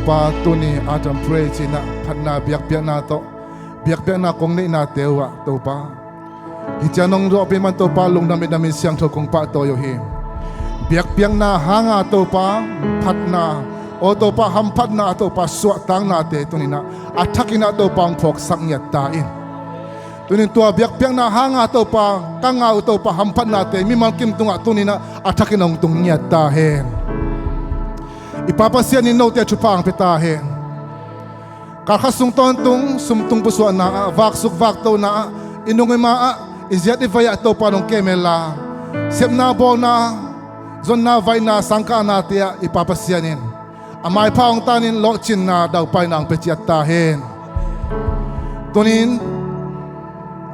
pa tu ni atam pray china phatna biak biak na to biak biak na kong nei na tewa to pa hi chanong ro pe man to pa lungdam me damin siang tho kong pa to yo hi biak biak na hanga to pa phatna o to pa ham phatna to pa swa tang na te tu ni na athakina to pang phok sak nya ta in tunin tua biak biak na hanga to pa kanga to pa ham phatna te mi mal kim tunga tu ni na athakinong tung nya ta hen ipapasian ni no te chupang peta he kakasung ton tung sumtung puswa na vak suk vak to na inung ma iziat ivaya to panong kemela sep na bo na zon na vai na sangka na te ipapasianin amai paong tanin lo chin na daw pai nang pechiat ta hen tunin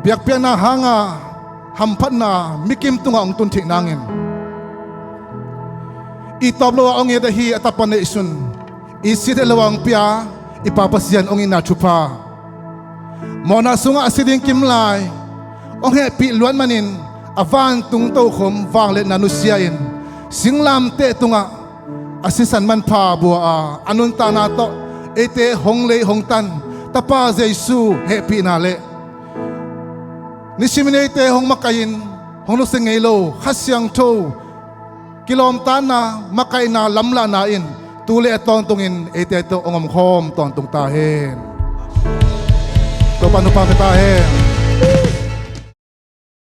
biak biak na hanga hampat na mikim tunga ong tun thik nangin itoblo ong ida hi atapan na isun isit lawang pia ipapasian ong ina chupa mona sunga asiding kimlai ong he pi luan manin avan tung to khom wang le nanusiain singlam te tunga asisan man pa bua anun ta na to ete hong le hong tan tapa jesu he pi na le nisimine te hong makain hong lu sengelo khasyang tho kilom tan na makai na lamla na in tule atong tungin ete to ongom khom ton tung ta hen to panu pa ta hen